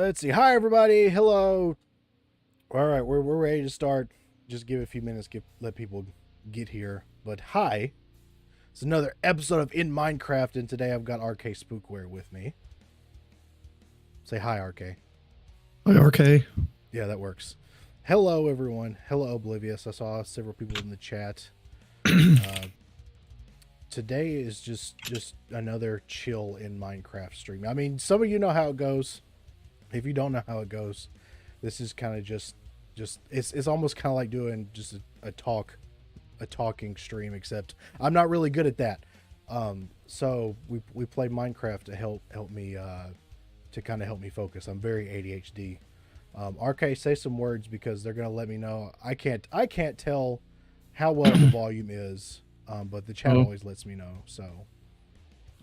Let's see. Hi, everybody. Hello. All right, we're ready to start. Just give it a few minutes, let people get here. But hi, it's another episode of In Minecraft, and today I've got RKSpookware with me. Say hi, RK. Hi, RK. Yeah, that works. Hello, everyone. Hello, Oblivious. I saw several people in the chat. Today is just another chill in Minecraft stream. I mean, some of you know how it goes. If you don't know how it goes, this is kind of just it's almost kind of like doing just a talking stream, except I'm not really good at that. So we play Minecraft to help me to kind of help me focus. I'm very ADHD. RK, say some words because they're gonna let me know. I can't tell how well the volume is, but the chat Oh, always lets me know. So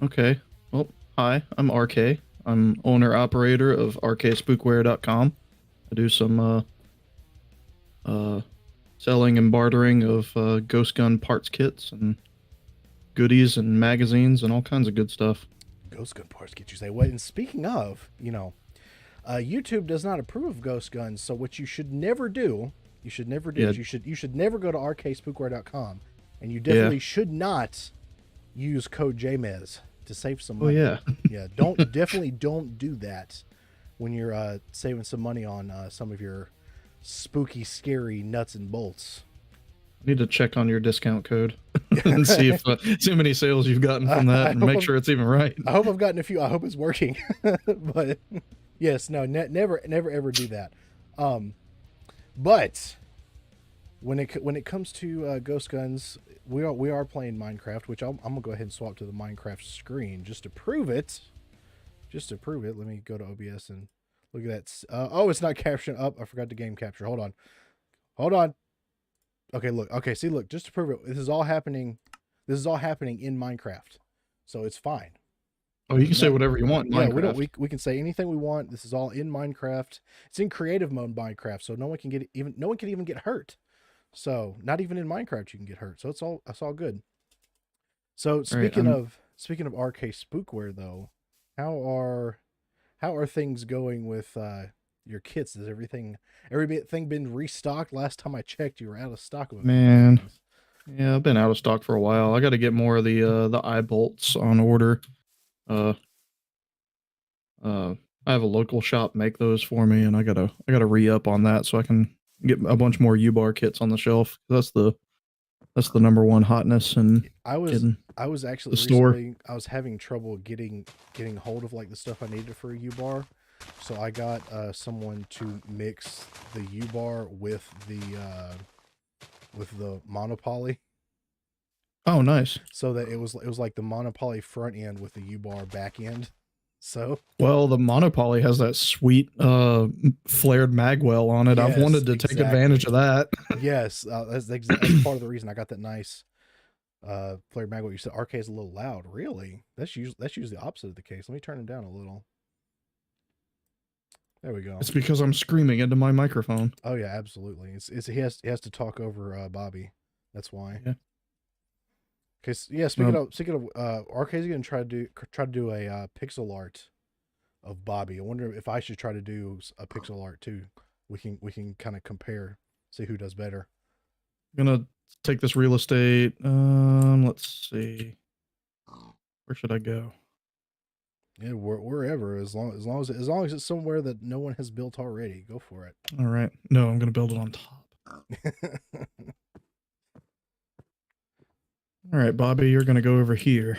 okay. Well, hi, I'm RK. I'm owner operator of RKSpookware.com. I do some uh selling and bartering of ghost gun parts kits and goodies and magazines and all kinds of good stuff. ghost gun parts get you say what? And speaking of, YouTube does not approve of ghost guns. So what you should never do, Yeah, is you should never go to rkspookware.com, and you yeah. definitely should not use code JMeZZ to save some Oh money. yeah. Yeah, don't do that when you're saving some money on some of your spooky, scary nuts and bolts. Need to check on your discount code and see how many sales you've gotten from that I and hope make sure it's even right. I hope I've gotten a few. I hope it's working. But yes, no, never ever do that. Um, but when it comes to ghost guns, we are playing Minecraft, which I'm gonna go ahead and swap to the Minecraft screen just to prove it. Just to prove it, let me go to OBS and look at that. Oh, it's not capturing up. I forgot to game capture. Hold on. Hold on. Okay, look. Okay, see, look. Just to prove it, this is all happening. This is all happening in Minecraft, so it's fine. Oh, you can say No, whatever you want in yeah, we don't. Minecraft. We can say anything we want. This is all in Minecraft. It's in creative mode Minecraft, so no one can even get hurt. So not even in Minecraft you can get hurt. So it's all good. So All right, speaking of RK Spookware though, how are how are things going with your kits? Has everything been restocked? Last time I checked, you were out of stock of a few man. things. Yeah, I've been out of stock for a while. I got to get more of the eye bolts on order. Uh, I have a local shop make those for me, and I gotta re up on that so I can get a bunch more U-bar kits on the shelf. That's the number one hotness and I was getting I was actually the store. recently I was having trouble getting hold of like the stuff I needed for a U bar, so I got someone to mix the U bar with the monopoly, Oh, nice. so that it was like the monopoly front end with the U bar back end. So Well, the Monopoly has that sweet flared magwell on it. I've yes, wanted to take advantage exactly. of that. Yes, that's part of the reason I got that nice flared mag. What you said, RK is a little loud. Really? That's usually the opposite of the case. Let me turn him down a little. There we go. It's because I'm screaming into my microphone. Oh yeah, absolutely. It's he has to talk over Bobby. That's why. Yeah. Okay, yeah. Speaking Um, of speaking of, RK's gonna try to do a pixel art of Bobby. I wonder if I should try to do a pixel art too. We can kind of compare, see who does better. I'm gonna take this real estate. Let's see. Where should I go? Yeah, wherever, as long as it's somewhere that no one has built already, go for it. All right. No, I'm gonna build it on top. All right, Bobby, you're gonna go over here.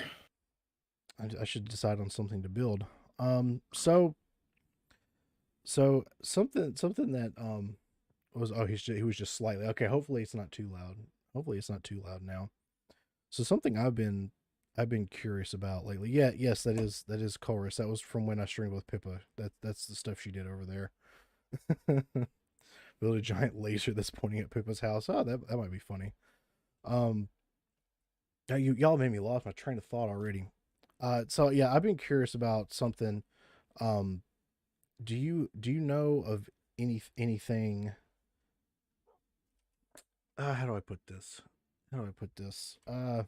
I should decide on something to build. So something that was he was just slightly okay. Hopefully it's not too loud. Hopefully it's not too loud now. So something I've been curious about lately. Yeah, yes, that is chorus. That was from when I streamed with Pippa. That's the stuff she did over there. Build a giant laser that's pointing at Pippa's house. Oh, that might be funny. Um, now y'all made me lost my train of thought already. So yeah, I've been curious about something. Um, do you know of anything? How do I put this? How do I put this? I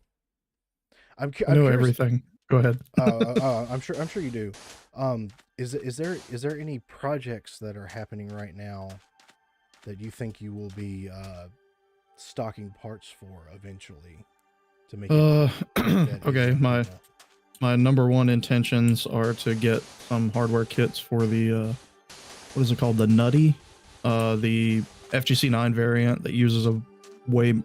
I'm know curious. everything. Go ahead. I'm sure you do. Is there any projects that are happening right now that you think you will be stocking parts for eventually to make it that Okay, easy? my number one intentions are to get some hardware kits for the what is it called, the Nutty, the FGC9 variant that uses a way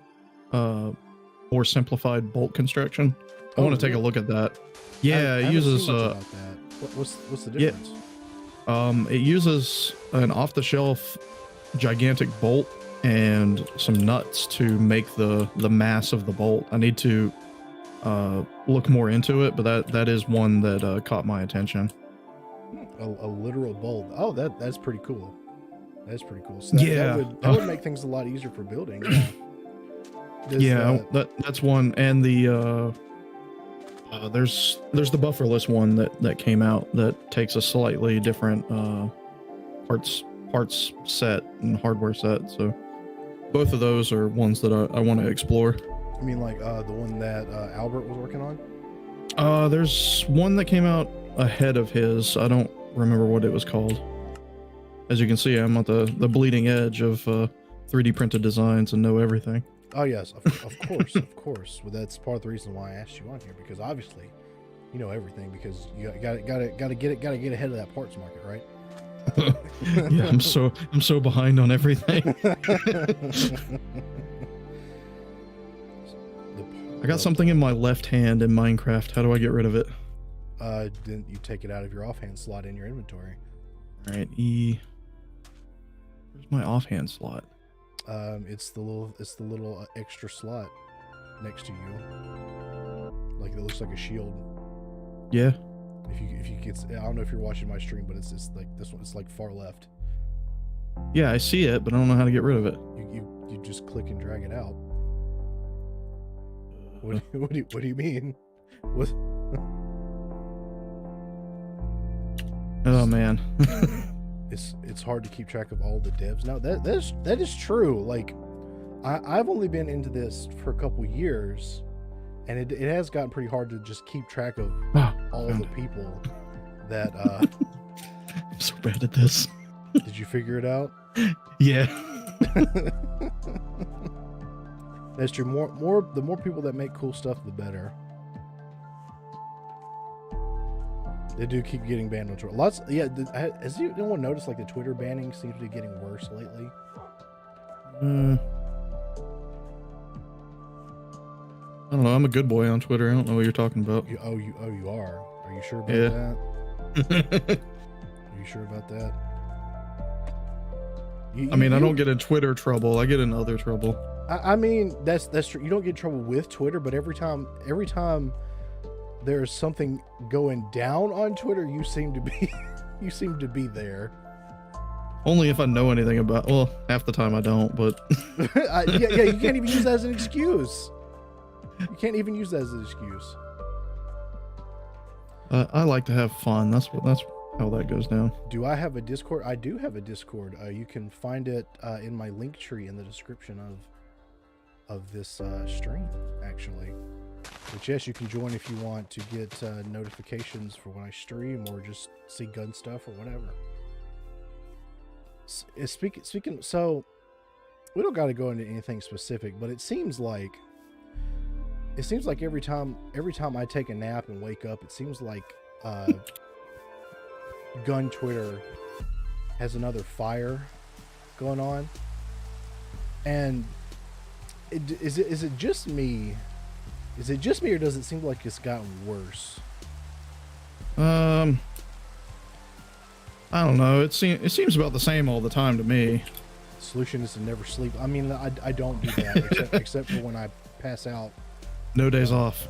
more simplified bolt construction. I want to take a look at that. Yeah, it uses about that. What's the difference? It uses an off-the-shelf gigantic bolt and some nuts to make the mass of the bolt. I need to look more into it, but that is one that caught my attention. A literal bolt. Oh, that's pretty cool. That's pretty cool. So that would make things a lot easier for building. Yeah. That's one. And the there's the bufferless one that came out that takes a slightly different parts set and hardware set. So both of those are ones that I want to explore. I mean, like the one that Albert was working on? There's one that came out ahead of his. I don't remember what it was called. As you can see, I'm at the bleeding edge of 3D printed designs and know everything. Oh yes, of course, of course. Well, that's part of the reason why I asked you on here, because obviously, you know everything, because you gotta get ahead of that parts market, right? Yeah, I'm so behind on everything. I got something in my left hand in Minecraft. How do I get rid of it? Then you take it out of your offhand slot in your inventory. All right, E. Where's my offhand slot? It's the little extra slot next to you. Like it looks like a shield. Yeah. If you get, I don't know if you're watching my stream, but it's like this one. It's like far left. Yeah, I see it, but I don't know how to get rid of it. You just click and drag it out. What do you mean? What? Oh man. It's hard to keep track of all the devs now. That is true. Like I've only been into this for a couple years, and it has gotten pretty hard to just keep track of all the people that I'm so bad at this. Did you figure it out? Yeah. That's true. The more people that make cool stuff, the better. They do keep getting banned on Twitter. Has anyone noticed like the Twitter banning seems to be getting worse lately? I don't know. I'm a good boy on Twitter. I don't know what you're talking about. You are. Are you sure about that? Are you sure about that? I mean, I don't get in Twitter trouble. I get in other trouble. I mean, that's true. You don't get in trouble with Twitter, but every time there's something going down on Twitter, you seem to be there. Only if I know anything about. Well, half the time I don't, but yeah, you can't even use that as an excuse. You can't even use that as an excuse. I like to have fun. That's how that goes down. Do I have a Discord? I do have a Discord. You can find it in my link tree in the description of this stream, actually. Which, yes, you can join if you want to get notifications for when I stream or just see gun stuff or whatever. Speaking, so we don't got to go into anything specific, but it seems like every time I take a nap and wake up, it seems like gun Twitter has another fire going on. And is it just me? Is it just me, or does it seem like it's gotten worse? I don't know. It seems about the same all the time to me. The solution is to never sleep. I mean, I don't do that except for when I pass out. No days off.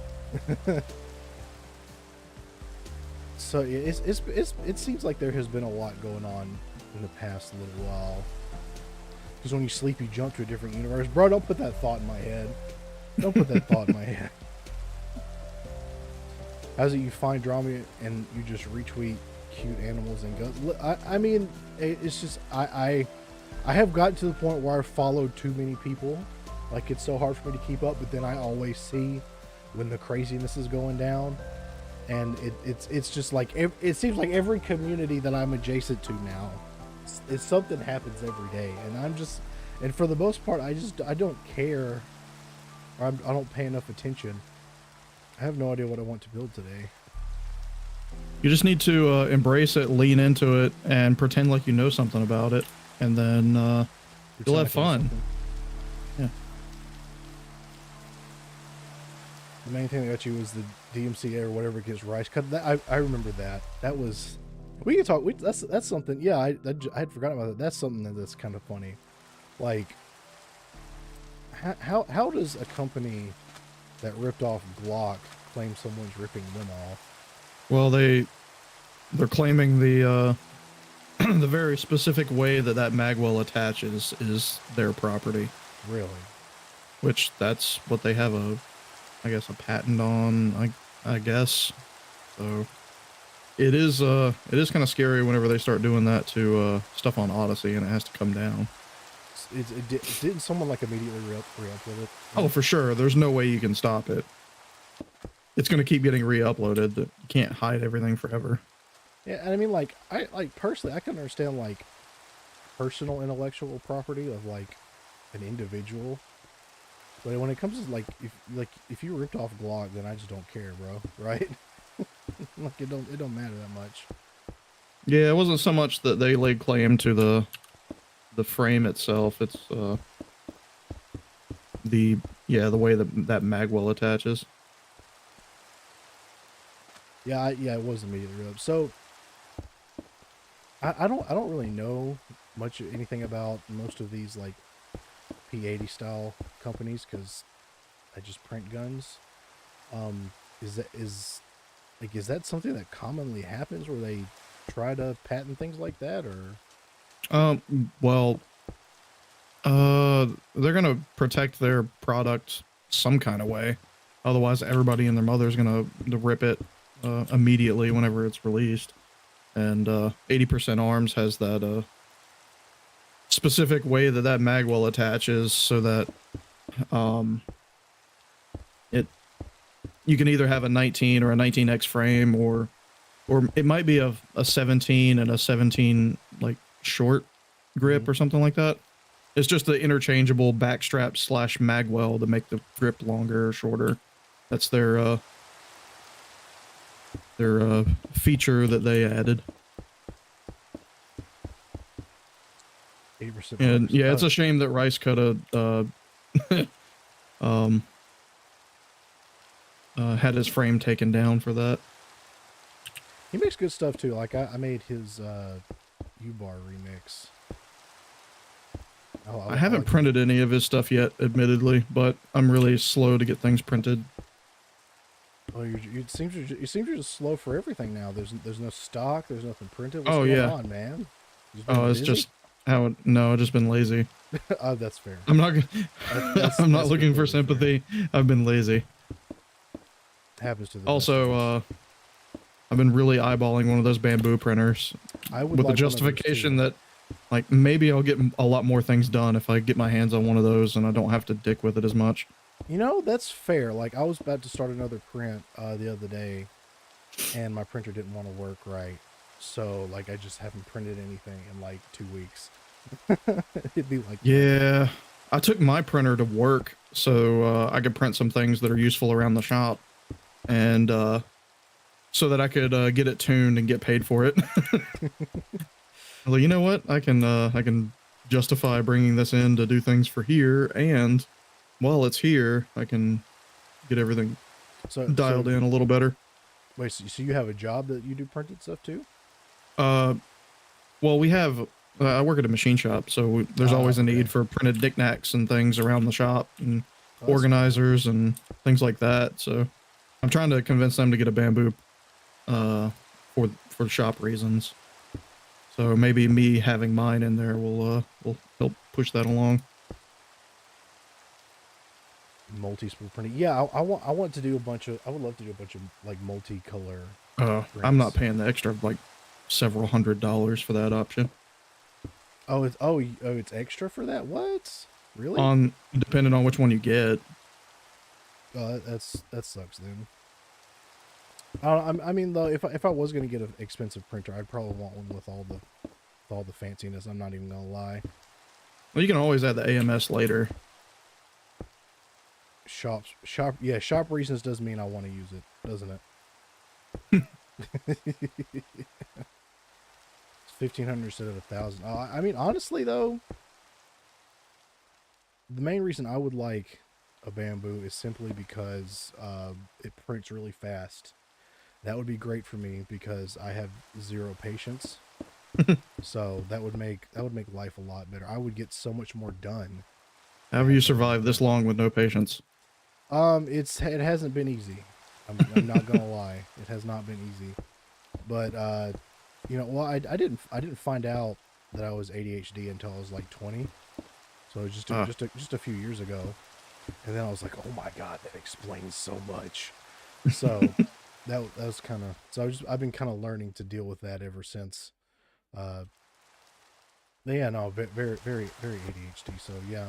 So it seems like there has been a lot going on in the past little while. Because when you sleep, you jump to a different universe. Bro, don't put that thought in my head. Don't put that thought in my head. How's it you find drama and you just retweet cute animals and guns? I mean, it's just I have gotten to the point where I've followed too many people. Like, it's so hard for me to keep up, but then I always see when the craziness is going down. and it's just like it seems like every community that I'm adjacent to now, it's something happens every day, and for the most part, I don't care, or I don't pay enough attention. I have no idea what I want to build today. You just need to embrace it, lean into it, and pretend like you know something about it, and then you'll have fun. Yeah. The main thing that got you was the DMCA or whatever gets rice cut. I remember that. That was, we can talk. That's something. Yeah, I had forgotten about that. That's something that's kind of funny. Like, how does a company that ripped off Glock claim someone's ripping them off? Well, they're claiming the the very specific way that magwell attaches is their property. Really? Which that's what they have I guess a patent on. I guess. So it is kind of scary whenever they start doing that to stuff on Odyssey, and it has to come down. Didn't someone like immediately re-up with it? Oh, for sure. There's no way you can stop it. It's going to keep getting re-uploaded. You can't hide everything forever. Yeah, and I mean, like, personally, I can understand, like, personal intellectual property of, like, an individual. But when it comes to, if you ripped off Glock, then I just don't care, bro. Right? Like, it don't matter that much. Yeah, it wasn't so much that they laid claim to the frame itself. It's, the way that magwell attaches. Yeah, it was immediately ripped. So I don't really know anything about most of these like P80 style companies because I just print guns. Is that something that commonly happens where they try to patent things like that, or? Well, they're gonna protect their product some kind of way. Otherwise, everybody and their mother is gonna rip it immediately whenever it's released. And 80% Arms has that specific way that magwell attaches, so that you can either have a 19 or a 19X frame, or it might be a 17 and a 17 like short grip or something like that. It's just the interchangeable backstrap / magwell to make the grip longer or shorter. That's their feature that they added. 80%. And yeah, it's a shame that Rice cut had his frame taken down for that. He makes good stuff too. Like I made his U-Bar remix. I haven't printed any of his stuff yet, admittedly, but I'm really slow to get things printed. Oh, it seems you're just slow for everything now. There's no stock. There's nothing printed. What's going on, man? It's just how. No, I've just been lazy. Oh, that's fair. I'm not. I'm not looking for sympathy. Fair. I've been lazy. Happens to the also. I've been really eyeballing one of those bamboo printers. With the justification that, like, maybe I'll get a lot more things done if I get my hands on one of those and I don't have to dick with it as much. You know, that's fair. Like, I was about to start another print the other day, and my printer didn't want to work right. So, like, I just haven't printed anything in, like, 2 weeks. It'd be like... Yeah. I took my printer to work so I could print some things that are useful around the shop. And, so that I could get it tuned and get paid for it. Well, you know what? I can justify bringing this in to do things for here, and while it's here, I can get everything dialed in a little better. Wait, so you have a job that you do printed stuff too? Well, we have. I work at a machine shop, so there's always a need for printed knickknacks and things around the shop, and organizers and things like that. So I'm trying to convince them to get a bamboo for shop reasons. So maybe me having mine in there will help push that along. Multi-spool printing. Yeah, I want to do a bunch of. I would love to do a bunch of like multicolor. I'm not paying the extra like several $100s for that option. Oh, it's extra for that? What? Really? Depending on which one you get. That sucks then. I mean, though, if I was gonna get an expensive printer, I'd probably want one with all the fanciness. I'm not even gonna lie. Well, you can always add the AMS later. Yeah, shop reasons does mean I want to use it, doesn't it? It's 1,500 instead of 1,000. I mean, honestly though, the main reason I would like a bamboo is simply because it prints really fast. That would be great for me because I have zero patience. So that would make life a lot better. I would get so much more done. How have you survived this long with no patience? It hasn't been easy. I'm not gonna lie, it has not been easy. But you know, well, I didn't find out that I was ADHD until I was like 20. So it was just a few years ago, and then I was like, oh my god, that explains so much. So that was kind of I've been kind of learning to deal with that ever since. Uh, yeah, no, very ADHD. So yeah,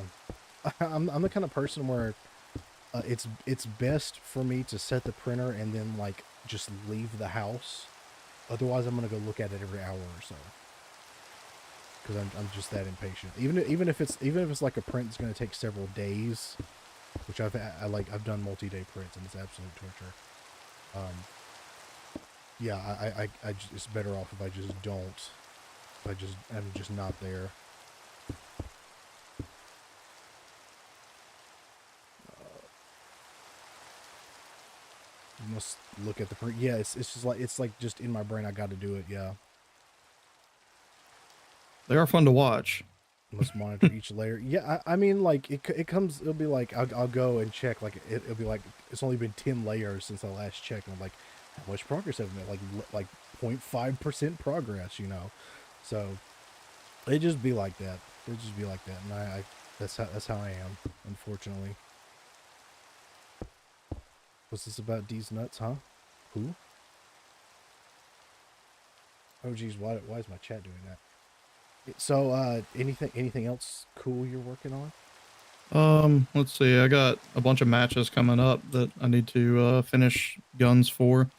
I'm the kind of person where it's best for me to set the printer and then like just leave the house. Otherwise, I'm gonna go look at it every hour or so because I'm just that impatient. Even if it's like a print that's gonna take several days, which I've done multi-day prints and it's absolute torture. Yeah, it's better off if I just don't. I'm just not there. You must look at the print. Yeah, it's just like just in my brain. I got to do it. Yeah. They are fun to watch. Must monitor each layer. Yeah, I mean, like it comes. It'll be like I'll go and check. Like it'll be like it's only been 10 layers since I last checked. And I'm like, how much progress have I made? Like 0.5% progress. You know, so it just be like that. It just be like that, and I that's how I am. Unfortunately. What's this about D's nuts, huh? Who? Oh geez, why is my chat doing that? So, anything else cool you're working on? Let's see. I got a bunch of matches coming up that I need to finish guns for.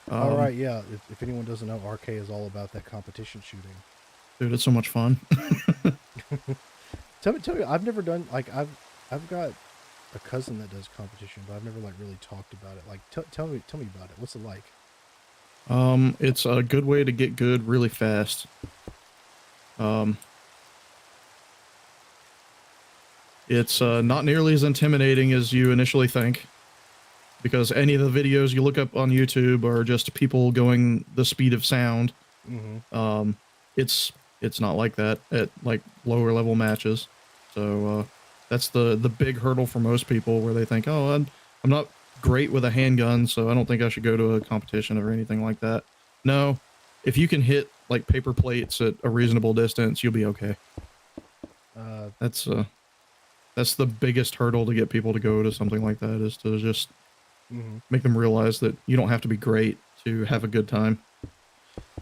All right, yeah. If anyone doesn't know, RK is all about that competition shooting. Dude, it's so much fun. Tell me. I've never done like I've got a cousin that does competition, but I've never like really talked about it. Like, tell me about it. What's it like? It's a good way to get good really fast. It's not nearly as intimidating as you initially think, because any of the videos you look up on YouTube are just people going the speed of sound. Mm-hmm. It's not like that at like lower level matches. So that's the big hurdle for most people, where they think, oh, I'm not great with a handgun, so I don't think I should go to a competition or anything like that. No, if you can hit like paper plates at a reasonable distance, you'll be okay. That's the biggest hurdle to get people to go to something like that, is to just make them realize that you don't have to be great to have a good time.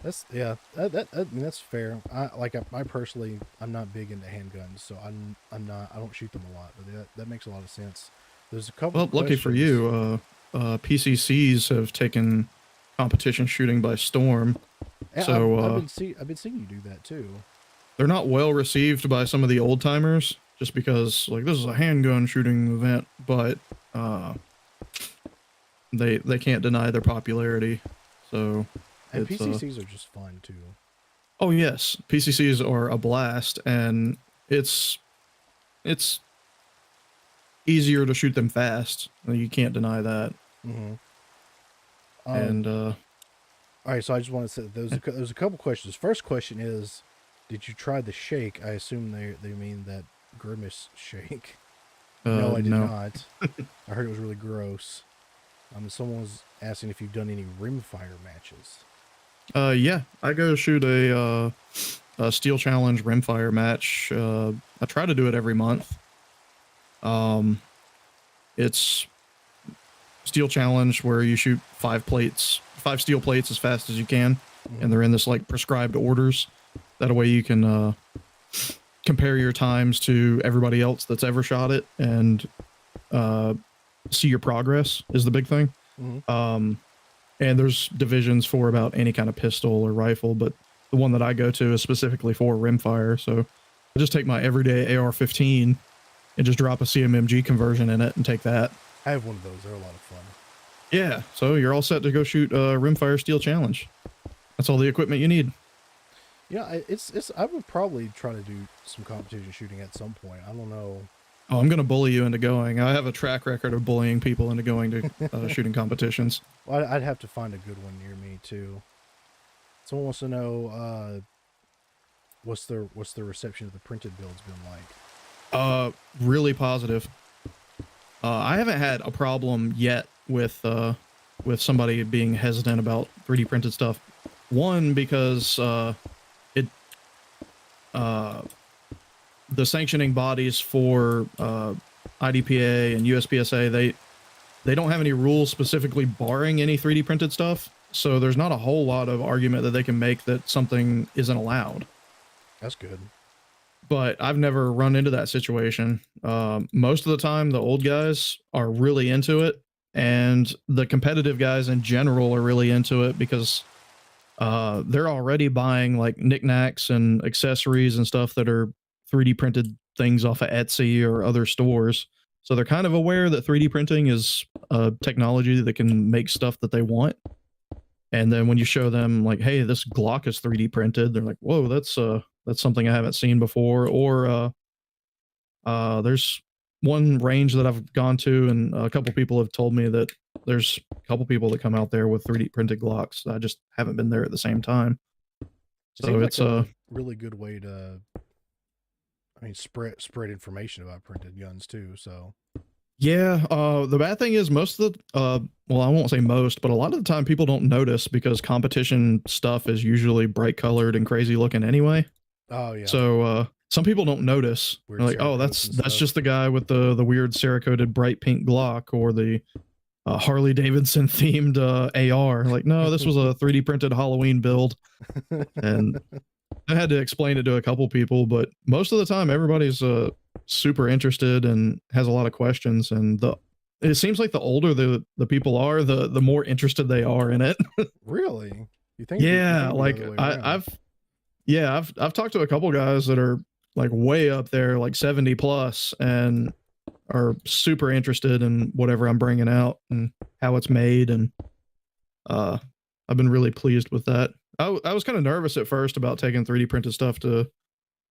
That's yeah. I mean, that's fair. I personally, I'm not big into handguns, so I'm not. I don't shoot them a lot, but that makes a lot of sense. There's a couple. Well, lucky for you, PCCs have taken competition shooting by storm. Yeah, So I've been seeing you do that too. they're not well received by some of the old timers, just because like this is a handgun shooting event, but they can't deny their popularity. So And PCCs are just fun too. Oh yes, PCCs are a blast, and it's easier to shoot them fast. You can't deny that. And all right, so I just want to say there's a couple questions. First question is, did you try the shake? I assume they mean that grimace shake. No, I did not. I heard it was really gross. Someone was asking if you've done any rimfire matches. Yeah, I go shoot a Steel Challenge rimfire match. I try to do it every month. It's Steel Challenge where you shoot 5 steel plates as fast as you can, and they're in this like prescribed orders. That way you can compare your times to everybody else that's ever shot it, and see your progress is the big thing. And there's divisions for about any kind of pistol or rifle, but the one that I go to is specifically for rimfire. So I just take my everyday AR-15 and just drop a CMMG conversion in it and take that. I have one of those. They're a lot of fun. Yeah, so you're all set to go shoot a rimfire steel challenge. That's all the equipment you need. Yeah, it's. I would probably try to do some competition shooting at some point. I don't know. Oh, I'm gonna bully you into going. I have a track record of bullying people into going to shooting competitions. Well, I'd have to find a good one near me too. Someone wants to know what's the reception of the printed builds been like? Really positive. I haven't had a problem yet with somebody being hesitant about 3D printed stuff. One, because the sanctioning bodies for IDPA and USPSA, they don't have any rules specifically barring any 3D printed stuff. So there's not a whole lot of argument that they can make that something isn't allowed. That's good. But I've never run into that situation. Most of the time, the old guys are really into it, and the competitive guys in general are really into it because they're already buying like knickknacks and accessories and stuff that are 3D printed things off of Etsy or other stores. So they're kind of aware that 3D printing is a technology that can make stuff that they want. And then when you show them like, hey, this Glock is 3D printed, they're like, whoa, that's something I haven't seen before. Or there's one range that I've gone to, and a couple people have told me that there's a couple people that come out there with 3D printed Glocks. I just haven't been there at the same time. So it's a really good way to, I mean, spread information about printed guns too. So yeah, the bad thing is most of the well, I won't say most, but a lot of the time people don't notice because competition stuff is usually bright colored and crazy looking anyway. Oh yeah. So some people don't notice. They're like, oh, that's just the guy with the weird Cerakoted bright pink Glock or the Harley Davidson themed AR. Like, no, this was a 3D printed Halloween build. And I had to explain it to a couple people, but most of the time everybody's super interested and has a lot of questions. And it seems like the older the people are, the more interested they are in it. Really? You think? Yeah, like I've talked to a couple guys that are like way up there, like 70 plus, and are super interested in whatever I'm bringing out and how it's made. And I've been really pleased with that. I was kind of nervous at first about taking 3D printed stuff to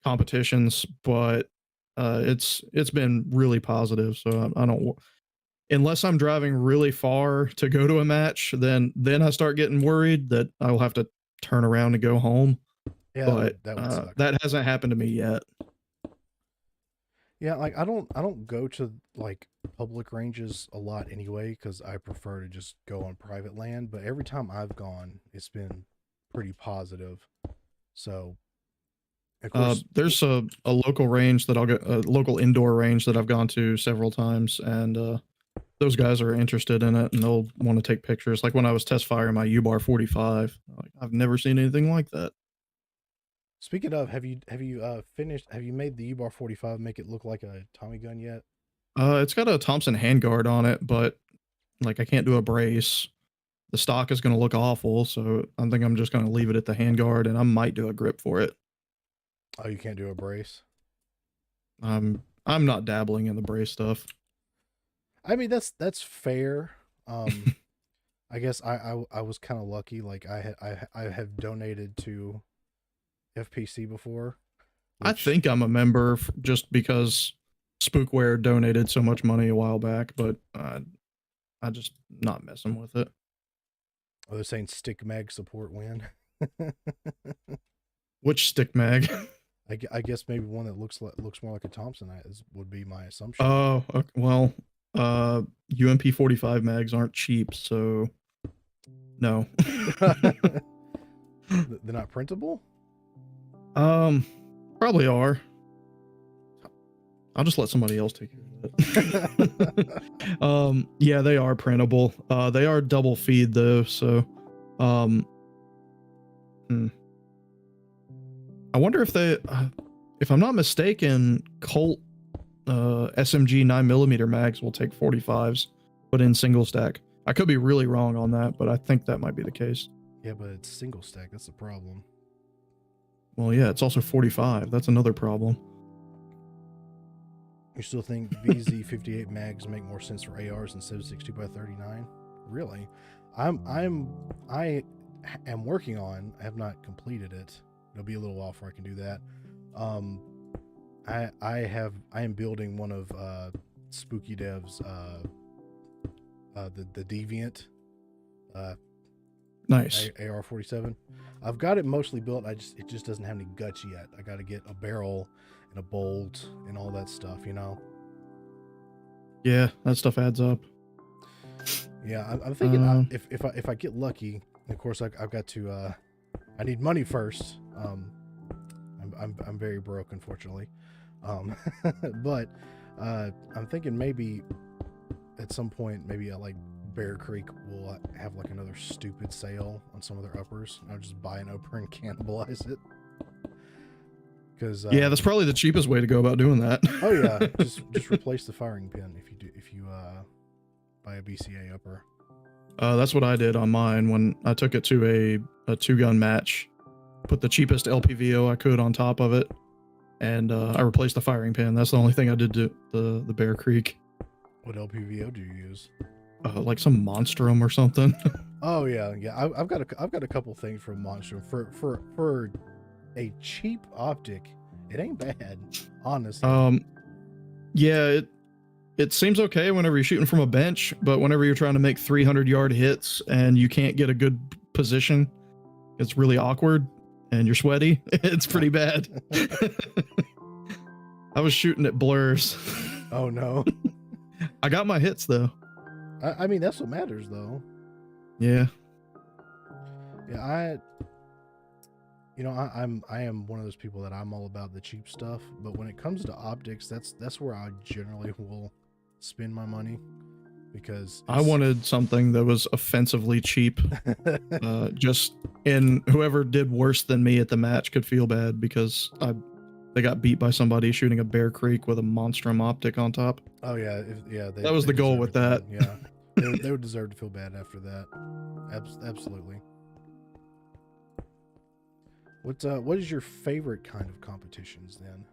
competitions, but it's been really positive. So I don't, unless I'm driving really far to go to a match, then I start getting worried that I will have to turn around and go home. Yeah, but that would suck. That hasn't happened to me yet. Yeah, like I don't go to like public ranges a lot anyway because I prefer to just go on private land. But every time I've gone, it's been pretty positive. So, of course, there's a local range that I'll get, a local indoor range that I've gone to several times, and those guys are interested in it and they'll want to take pictures. Like when I was test firing my U-Bar 45, like, I've never seen anything like that. Speaking of, have you made the U-Bar 45 make it look like a Tommy gun yet? It's got a Thompson handguard on it, but like I can't do a brace. The stock is going to look awful, so I think I'm just going to leave it at the handguard, and I might do a grip for it. Oh, you can't do a brace? I'm not dabbling in the brace stuff. I mean, that's fair. I guess I was kind of lucky. Like I have donated to FPC before. I think I'm a member just because Spookware donated so much money a while back, but I just not messing with it. Oh, they're saying stick mag support win. Which stick mag? I guess maybe one that looks more like a Thompson would be my assumption. Oh, okay. Well, UMP 45 mags aren't cheap, so no. They're not printable? Probably are. I'll just let somebody else take care of it. Yeah, they are printable. They are double feed though, so I wonder if they, if I'm not mistaken, Colt SMG 9mm mags will take 45s, but in single stack. I could be really wrong on that, but I think that might be the case. Yeah, but it's single stack. That's the problem. Well, yeah, it's also 45. That's another problem. You still think VZ58 mags make more sense for ARs than 7.62x39? Really? I am working on. I have not completed it. It'll be a little while before I can do that. I am building one of Spooky Dev's the Deviant Nice. AR-47. I've got it mostly built. It just doesn't have any guts yet. I got to get a barrel and a bolt and all that stuff, you know. Yeah, that stuff adds up. Yeah, I'm thinking if I get lucky, of course I've got to I need money first. I'm very broke, unfortunately. But I'm thinking maybe at some point, maybe at like Bear Creek will have like another stupid sale on some of their uppers. I'll just buy an upper and cannibalize it. Because yeah, that's probably the cheapest way to go about doing that. Oh yeah, just replace the firing pin if you buy a BCA upper. That's what I did on mine when I took it to a 2-gun match. Put the cheapest LPVO I could on top of it, and I replaced the firing pin. That's the only thing I did to the Bear Creek. What LPVO do you use? Like some Monstrum or something. Oh yeah. I've got a couple things from Monstrum for a cheap optic. It ain't bad, honestly. Yeah, it seems okay whenever you're shooting from a bench, but whenever you're trying to make 300-yard hits and you can't get a good position, it's really awkward and you're sweaty. It's pretty bad. I was shooting at blurs. Oh no. I got my hits though. I mean, that's what matters though. Yeah. Yeah, I am one of those people that I'm all about the cheap stuff, but when it comes to optics, that's where I generally will spend my money, because I wanted something that was offensively cheap. Just in whoever did worse than me at the match could feel bad because they got beat by somebody shooting a Bear Creek with a Monstrum optic on top. Oh yeah, that was the goal with that. Yeah, they would deserve to feel bad after that. Absolutely. What is your favorite kind of competitions then?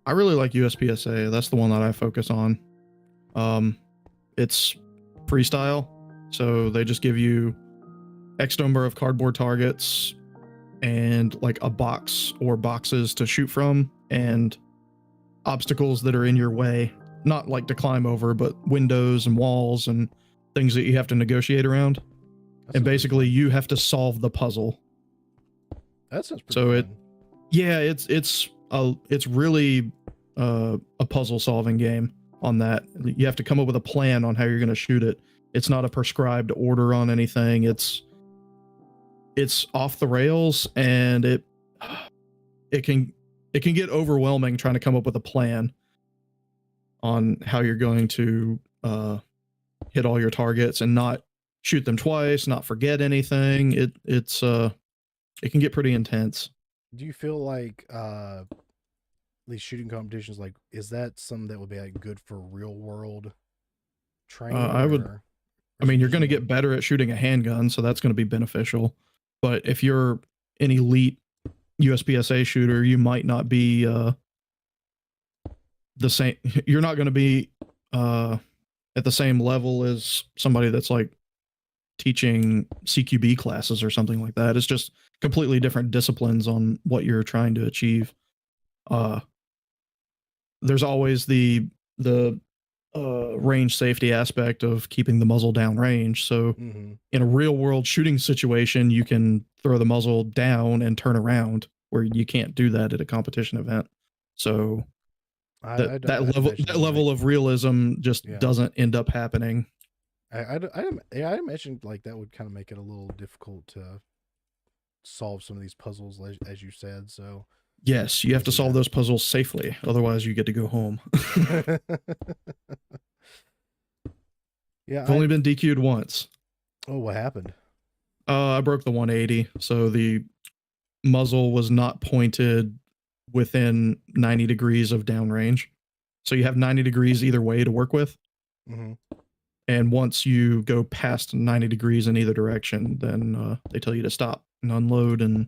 I really like USPSA. That's the one that I focus on. It's freestyle, so they just give you X number of cardboard targets and like a box or boxes to shoot from, and obstacles that are in your way, not like to climb over, but windows and walls and things that you have to negotiate around. And basically you have to solve the puzzle. That sounds pretty fun. It's really a puzzle solving game on that. You have to come up with a plan on how you're going to shoot it. It's not a prescribed order on anything. It's off the rails, and it can get overwhelming trying to come up with a plan on how you're going to hit all your targets and not shoot them twice, not forget anything. It can get pretty intense. Do you feel like these shooting competitions, like, is that something that would be like good for real world training? I mean, you're going to get better at shooting a handgun, so that's going to be beneficial. But if you're an elite USPSA shooter, you might not be the same. You're not going to be at the same level as somebody that's like teaching CQB classes or something like that. It's just completely different disciplines on what you're trying to achieve. There's always the range safety aspect of keeping the muzzle down range. So in a real world shooting situation, you can throw the muzzle down and turn around, where you can't do that at a competition event. So that level of realism just doesn't end up happening. I imagine like that would kind of make it a little difficult to solve some of these puzzles, as you said. So yes, you have to solve those puzzles safely, otherwise you get to go home. Yeah, I've only been DQ'd once. Oh, what happened? I broke the 180, so the muzzle was not pointed within 90 degrees of downrange. So you have 90 degrees either way to work with. And once you go past 90 degrees in either direction, then they tell you to stop and unload and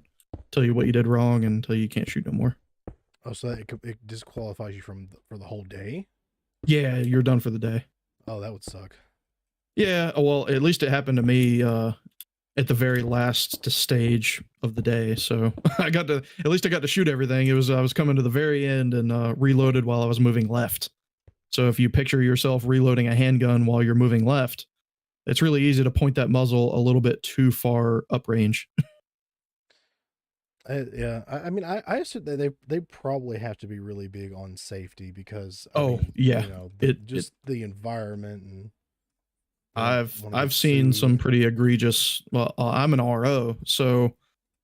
tell you what you did wrong until you can't shoot no more. Oh, so it disqualifies you for the whole day? Yeah, you're done for the day. Oh, that would suck. Yeah, well, at least it happened to me at the very last stage of the day. So I got to shoot everything. I was coming to the very end and reloaded while I was moving left. So if you picture yourself reloading a handgun while you're moving left, it's really easy to point that muzzle a little bit too far uprange. Yeah, I mean, I assume that they probably have to be really big on safety because I Oh mean, yeah, you know, it the environment and I've seen some pretty egregious. Well, I'm an RO, so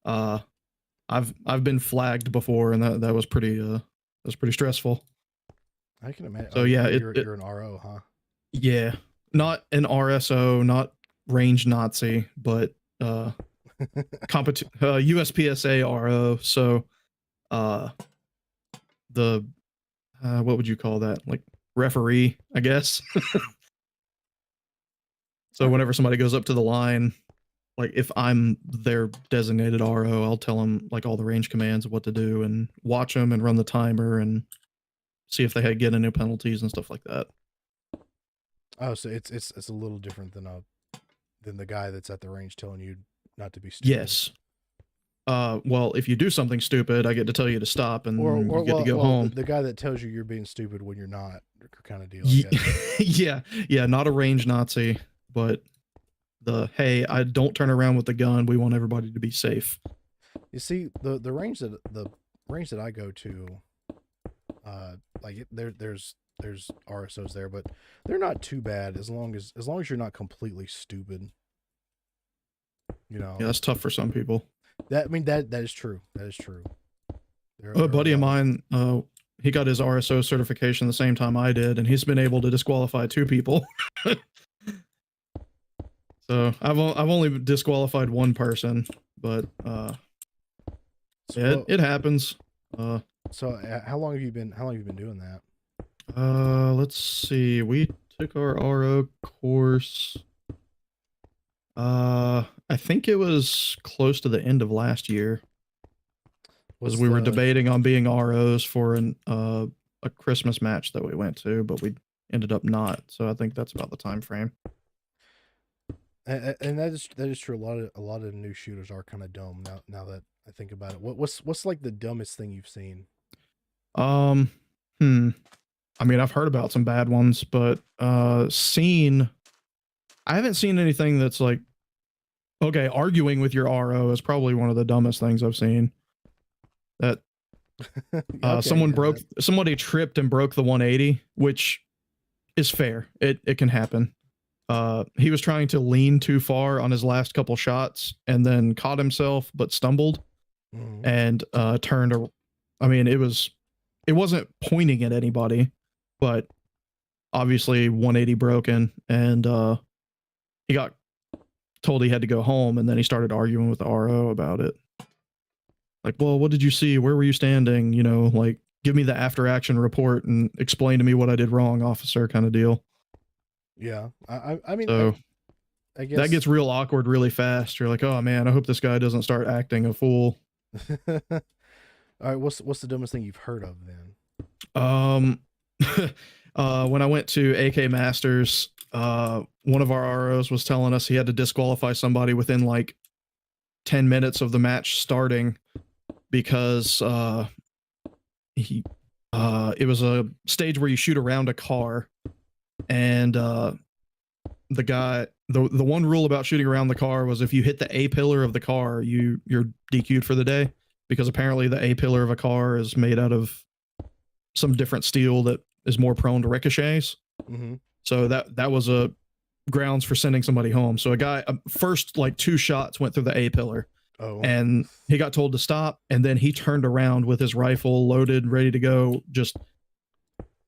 I've been flagged before, and that was pretty stressful. I can imagine. So yeah, you're an RO, huh? Yeah, not an RSO, not range Nazi, but USPSA RO. So the what would you call that? Like referee, I guess. So whenever somebody goes up to the line, like if I'm their designated RO, I'll tell them like all the range commands of what to do and watch them and run the timer and see if they get any penalties and stuff like that. Oh, so it's a little different than the guy that's at the range telling you not to be stupid. Yes. Well, if you do something stupid, I get to tell you to stop, and you get to go home. The guy that tells you you're being stupid when you're not, kind of deal. Yeah, not a range Nazi, but hey, I don't turn around with the gun. We want everybody to be safe. You see, the range that I go to, like there's RSOs there, but they're not too bad as long as you're not completely stupid. You know. Yeah, that's tough for some people. That is true. That is true. A buddy of mine, he got his RSO certification the same time I did, and he's been able to disqualify 2 people. So I've only disqualified 1 person, but yeah, it happens. So how long have you been doing that? Let's see. We took our RO course. I think it was close to the end of last year. Because we were debating on being ROs for a Christmas match that we went to, but we ended up not. So I think that's about the time frame. And that is true. A lot of new shooters are kind of dumb now that I think about it. What's like the dumbest thing you've seen? I mean, I've heard about some bad ones, but I haven't seen anything that's like, okay, arguing with your RO is probably one of the dumbest things I've seen. That somebody tripped and broke the 180, which is fair. It can happen. He was trying to lean too far on his last couple shots and then caught himself, but stumbled and turned. I mean, it wasn't pointing at anybody, but obviously 180 broken, and he got told he had to go home, and then he started arguing with the RO about it. Like, well, what did you see? Where were you standing? You know, like, give me the after action report and explain to me what I did wrong, officer, kind of deal. Yeah, I mean, so I guess that gets real awkward really fast. You're like, oh man, I hope this guy doesn't start acting a fool. All right, what's the dumbest thing you've heard of then? When I went to AK Masters, one of our ROs was telling us he had to disqualify somebody within like 10 minutes of the match starting because it was a stage where you shoot around a car, and the guy, the one rule about shooting around the car was if you hit the A pillar of the car, you're DQ'd for the day, because apparently the A pillar of a car is made out of some different steel that is more prone to ricochets. So that was a grounds for sending somebody home. So a guy, first like 2 shots went through the A pillar. And he got told to stop, and then he turned around with his rifle loaded, ready to go, just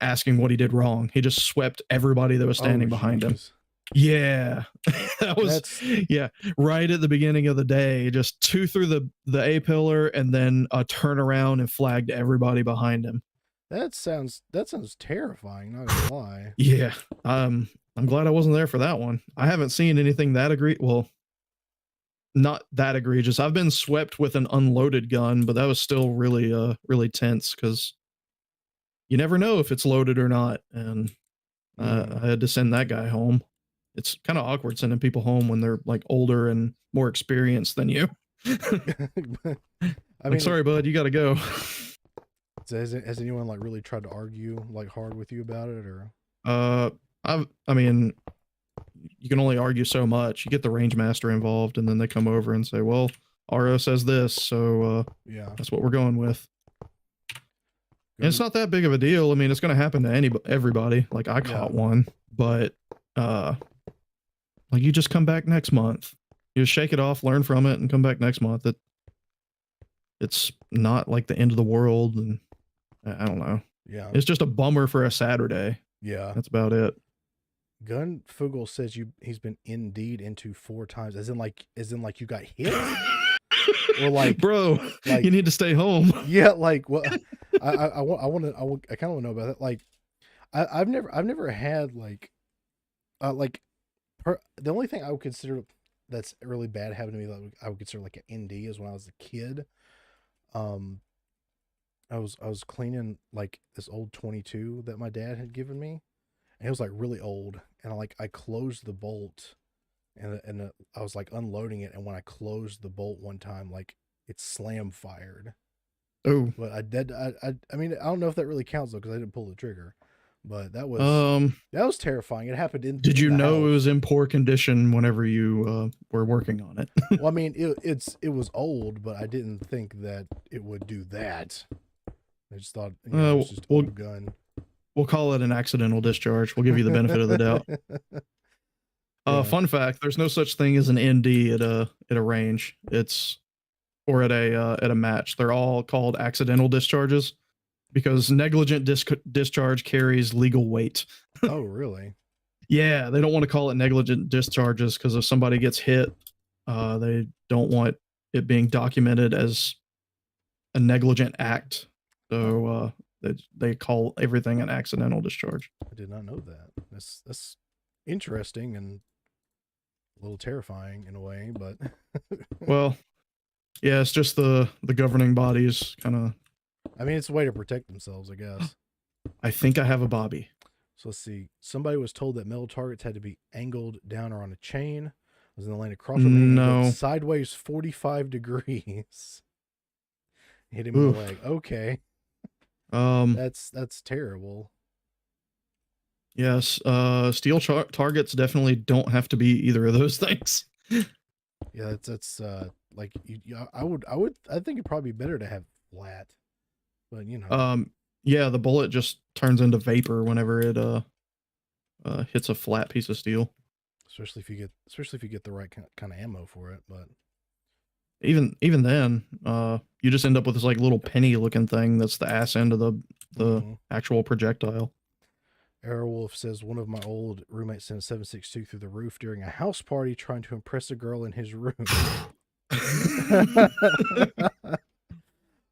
asking what he did wrong. He just swept everybody that was standing behind him. Yeah. That was right at the beginning of the day. Just 2 through the A pillar, and then a turn around and flagged everybody behind him. That sounds terrifying, not gonna lie. Yeah. I'm glad I wasn't there for that one. I haven't seen anything that well, not that egregious. I've been swept with an unloaded gun, but that was still really really tense because you never know if it's loaded or not. And I had to send that guy home. It's kind of awkward sending people home when they're like older and more experienced than you. I Like, mean, sorry, bud, you got to go. has anyone like really tried to argue like hard with you about it, or? uh, I mean, you can only argue so much. You get the range master involved, and then they come over and say, "Well, RO says this, so Yeah. that's what we're going with." And Good. it's not that big of a deal. I mean, it's going to happen to everybody. Like, I caught one, but like, you just come back next month. You just shake it off, learn from it, and come back next month. It's not like the end of the world, and I don't know. Yeah. It's just a bummer for a Saturday. Yeah. That's about it. Gunfugel says he's been indeed into 4 times, as in like you got hit, or like, bro, like, you need to stay home. Yeah, like, what? I kind of want to know about that. Like, I've never had like, the only thing I would consider that's really bad happened to me that I would consider like an ND is when I was a kid. Um, I was cleaning like this old 22 that my dad had given me, and it was like really old, and I closed the bolt, and I was like unloading it, and when I closed the bolt one time, like, it slam fired. Oh, But I mean, I don't know if that really counts though, because I didn't pull the trigger. But that was terrifying. It happened did in you the know it house. was in poor condition whenever you were working on it? Well, I mean, it was old, but I didn't think that it would do that. I just thought, it was just old gun. We'll call it an accidental discharge. We'll give you the benefit of the doubt. Yeah. Fun fact: there's no such thing as an ND at a range. Or at a match. They're all called accidental discharges because negligent discharge carries legal weight. Oh, really? Yeah, they don't want to call it negligent discharges because if somebody gets hit, they don't want it being documented as a negligent act. So they call everything an accidental discharge. I did not know that. That's interesting and a little terrifying in a way, but Well, yeah, it's just the governing bodies kind of. I mean, it's a way to protect themselves, I guess. I think I have a Bobby. So let's see. Somebody was told that metal targets had to be angled down or on a chain. I was in the lane across from me. No. Sideways 45 degrees. Hit him in the leg. Okay. That's terrible. Yes. Steel targets definitely don't have to be either of those things. Yeah, that's like I think it'd probably be better to have flat. But yeah, the bullet just turns into vapor whenever it hits a flat piece of steel. Especially if you get the right kind of ammo for it, but even then, you just end up with this like little penny looking thing that's the ass end of the actual projectile. Airwolf says one of my old roommates sent a 7.62 through the roof during a house party trying to impress a girl in his room.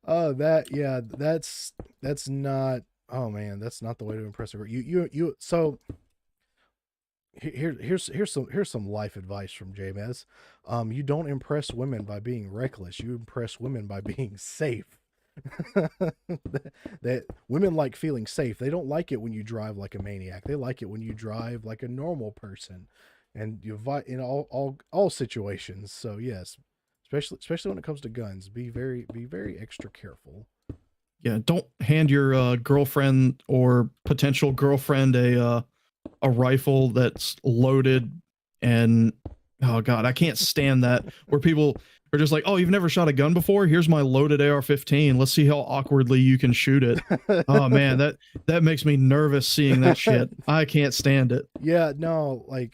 Oh, that's not. Oh man, that's not the way to impress a girl. So here's some life advice from JMeZZ. You don't impress women by being reckless. You impress women by being safe. That women like feeling safe. They don't like it when you drive like a maniac. They like it when you drive like a normal person, and you in all situations. So yes, especially when it comes to guns, be very extra careful. Yeah, don't hand your girlfriend or potential girlfriend a rifle that's loaded. And oh god, I can't stand that where people are just like, oh, you've never shot a gun before? Here's my loaded AR-15. Let's see how awkwardly you can shoot it. Oh man, that makes me nervous seeing that shit. I can't stand it. Yeah, no, like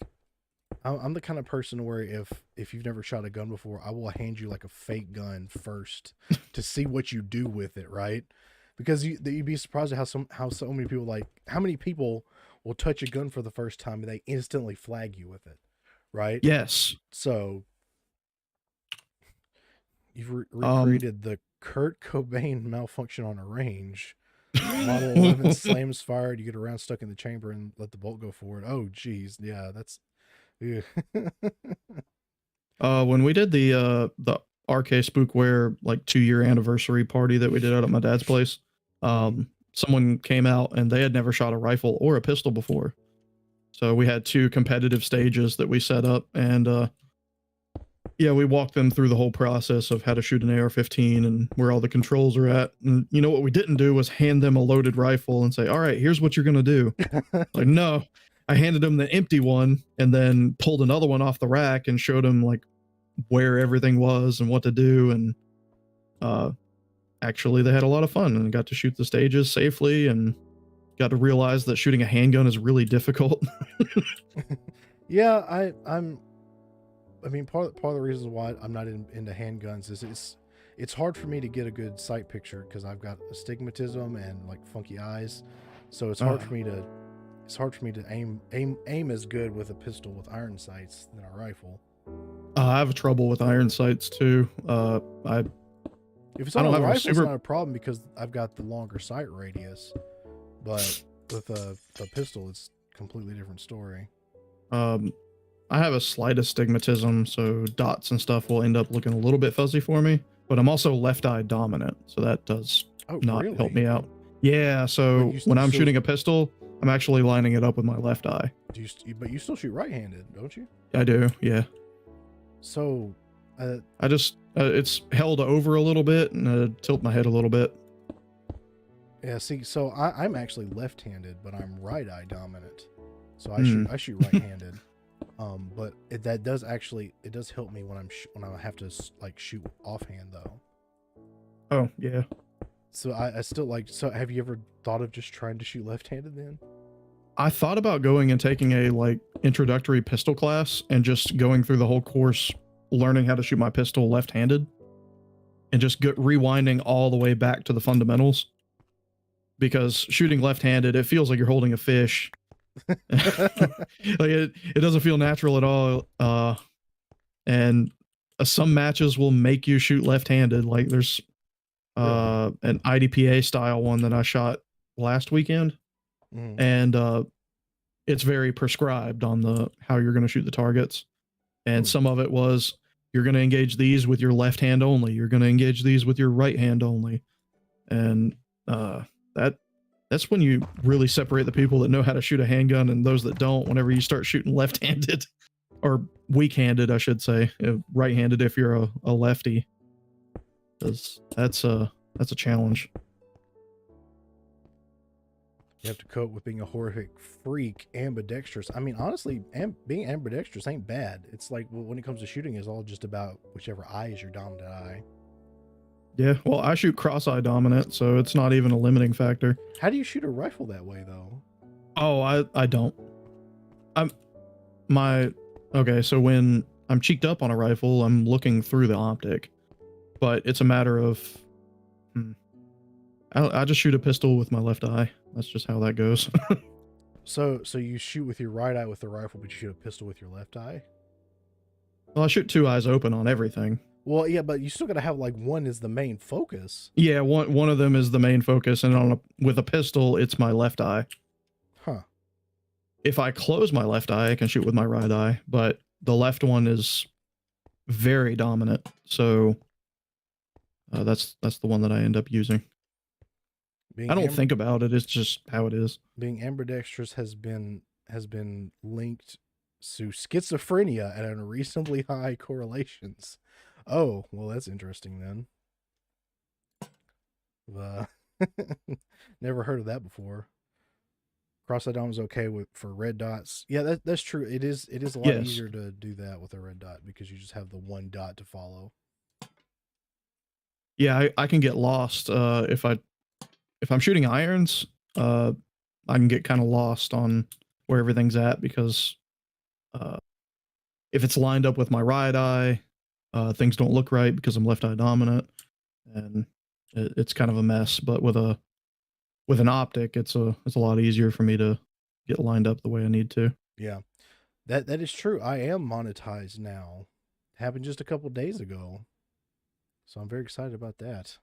I'm the kind of person where if you've never shot a gun before, I will hand you like a fake gun first to see what you do with it, right? Because you'd be surprised at how so many people, like, how many people will touch a gun for the first time and they instantly flag you with it, right? Yes. So you've recreated the Kurt Cobain malfunction on a range. Model 11 slams fired. You get a round stuck in the chamber and let the bolt go forward. Oh, geez. Yeah, that's. Yeah. When we did the RKSpookware like 2-year anniversary party that we did out at my dad's place, someone came out and they had never shot a rifle or a pistol before. So we had 2 competitive stages that we set up, and yeah, we walked them through the whole process of how to shoot an AR-15 and where all the controls are at. And you know what we didn't do was hand them a loaded rifle and say, "All right, here's what you're gonna do." Like, no, I handed them the empty one and then pulled another one off the rack and showed them like where everything was and what to do. And actually, they had a lot of fun and got to shoot the stages safely and got to realize that shooting a handgun is really difficult. Yeah, I mean, part of the reasons why I'm not into handguns is it's hard for me to get a good sight picture because I've got astigmatism and like funky eyes, so it's hard for me to aim as good with a pistol with iron sights than a rifle. I have trouble with iron sights too. If it's on a rifle, it's not a problem because I've got the longer sight radius, but with a pistol, it's a completely different story. I have a slight astigmatism, so dots and stuff will end up looking a little bit fuzzy for me. But I'm also left eye dominant, so that does not help me out. Yeah, so when I'm shooting a pistol, I'm actually lining it up with my left eye. But you still shoot right-handed, don't you? I do, yeah. So, I just it's held over a little bit and I tilt my head a little bit. Yeah, see, so I'm actually left-handed, but I'm right-eye dominant. So I shoot right-handed. But that does help me when I have to like shoot offhand though. Oh yeah. So I still like. So have you ever thought of just trying to shoot left-handed then? I thought about going and taking a like introductory pistol class and just going through the whole course, learning how to shoot my pistol left-handed, and just rewinding all the way back to the fundamentals. Because shooting left-handed, it feels like you're holding a fish. Like it doesn't feel natural at all. And some matches will make you shoot left-handed. Like there's an IDPA style one that I shot last weekend, and it's very prescribed on how you're going to shoot the targets. And some of it was you're going to engage these with your left hand only. You're going to engage these with your right hand only, and that's when you really separate the people that know how to shoot a handgun and those that don't. Whenever you start shooting left-handed, or weak-handed, I should say, right-handed if you're a lefty, because that's a challenge. You have to cope with being a horrific freak, ambidextrous. I mean, honestly, being ambidextrous ain't bad. It's like, well, when it comes to shooting, it's all just about whichever eye is your dominant eye. Yeah, well, I shoot cross-eye dominant, so it's not even a limiting factor. How do you shoot a rifle that way, though? Oh, I don't. Okay, so when I'm cheeked up on a rifle, I'm looking through the optic, but it's a matter of, I just shoot a pistol with my left eye. That's just how that goes. So you shoot with your right eye with the rifle, but you shoot a pistol with your left eye? Well, I shoot 2 eyes open on everything. Well, yeah, but you still got to have like one is the main focus. Yeah, one of them is the main focus, and with a pistol, it's my left eye. Huh. If I close my left eye, I can shoot with my right eye, but the left one is very dominant, so that's the one that I end up using. I don't think about it; it's just how it is. Being ambidextrous has been linked to schizophrenia at unreasonably high correlations. Oh, well, that's interesting then. Never heard of that before. Cross-eye dom is okay for red dots. Yeah, that's true. It is a lot easier to do that with a red dot because you just have the one dot to follow. Yeah, I can get lost if I'm shooting irons. I can get kind of lost on where everything's at because if it's lined up with my right eye, things don't look right because I'm left eye dominant, and it's kind of a mess. But with an optic, it's a lot easier for me to get lined up the way I need to. Yeah, that is true. I am monetized now. Happened just a couple days ago, so I'm very excited about that.